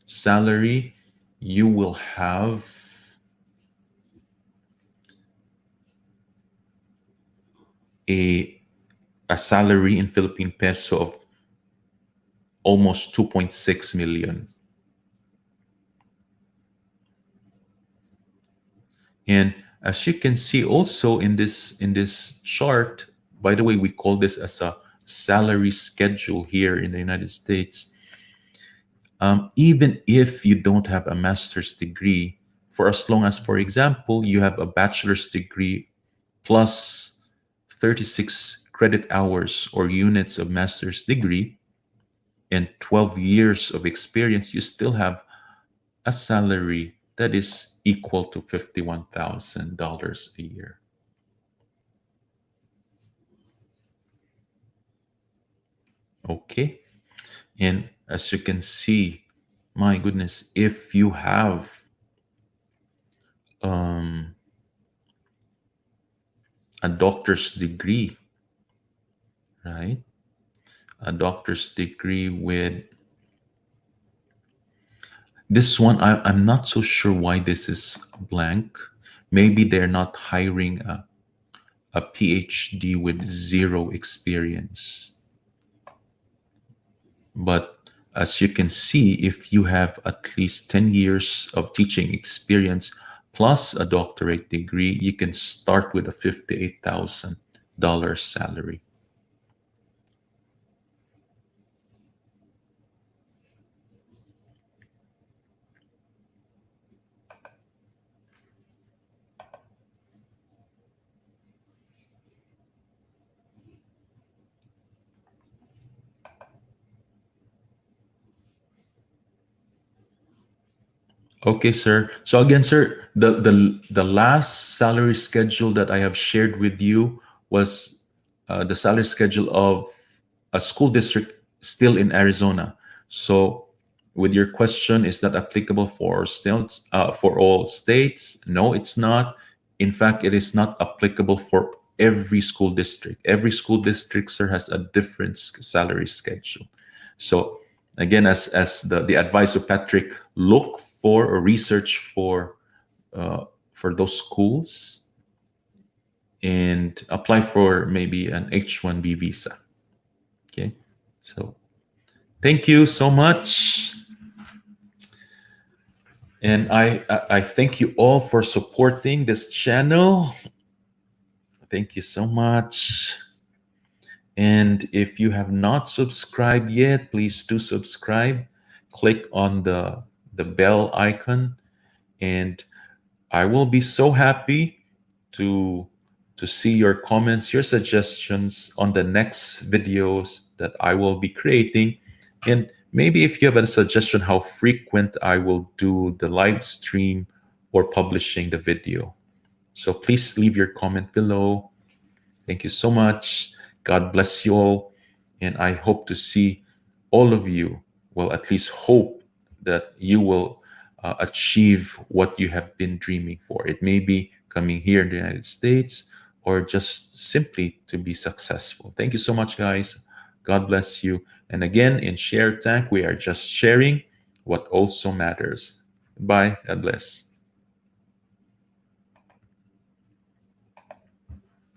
salary, you will have a salary in Philippine peso of almost 2.6 million. And as you can see also in this chart, by the way, we call this as a salary schedule here in the United States. Even if you don't have a master's degree, for as long as, for example, you have a bachelor's degree plus 36 credit hours or units of master's degree and 12 years of experience, you still have a salary that is equal to $51,000 a year. Okay. And as you can see, my goodness, if you have a doctor's degree, right? A doctor's degree with this one, I'm not so sure why this is blank. Maybe they're not hiring a PhD with zero experience. But as you can see, if you have at least 10 years of teaching experience plus a doctorate degree, you can start with a $58,000 salary. Okay, sir. So again, sir, the last salary schedule that I have shared with you was the salary schedule of a school district still in Arizona. So, with your question, is that applicable for states? For all states? No, it's not. In fact, it is not applicable for every school district. Every school district, sir, has a different salary schedule. So again, as the advice of Patrick, look for or research for those schools and apply for maybe an H1B visa. Okay, so thank you so much, and I thank you all for supporting this channel. Thank you so much. And if you have not subscribed yet, please do subscribe. Click on the bell icon, and I will be so happy to see your comments, your suggestions on the next videos that I will be creating. And maybe if you have a suggestion how frequent I will do the live stream or publishing the video. So please leave your comment below. Thank you so much. God bless you all. And I hope to see all of you, well, at least hope that you will achieve what you have been dreaming for. It may be coming here in the United States or just simply to be successful. Thank you so much, guys. God bless you. And again, in Share Tank, we are just sharing what also matters. Bye. God bless.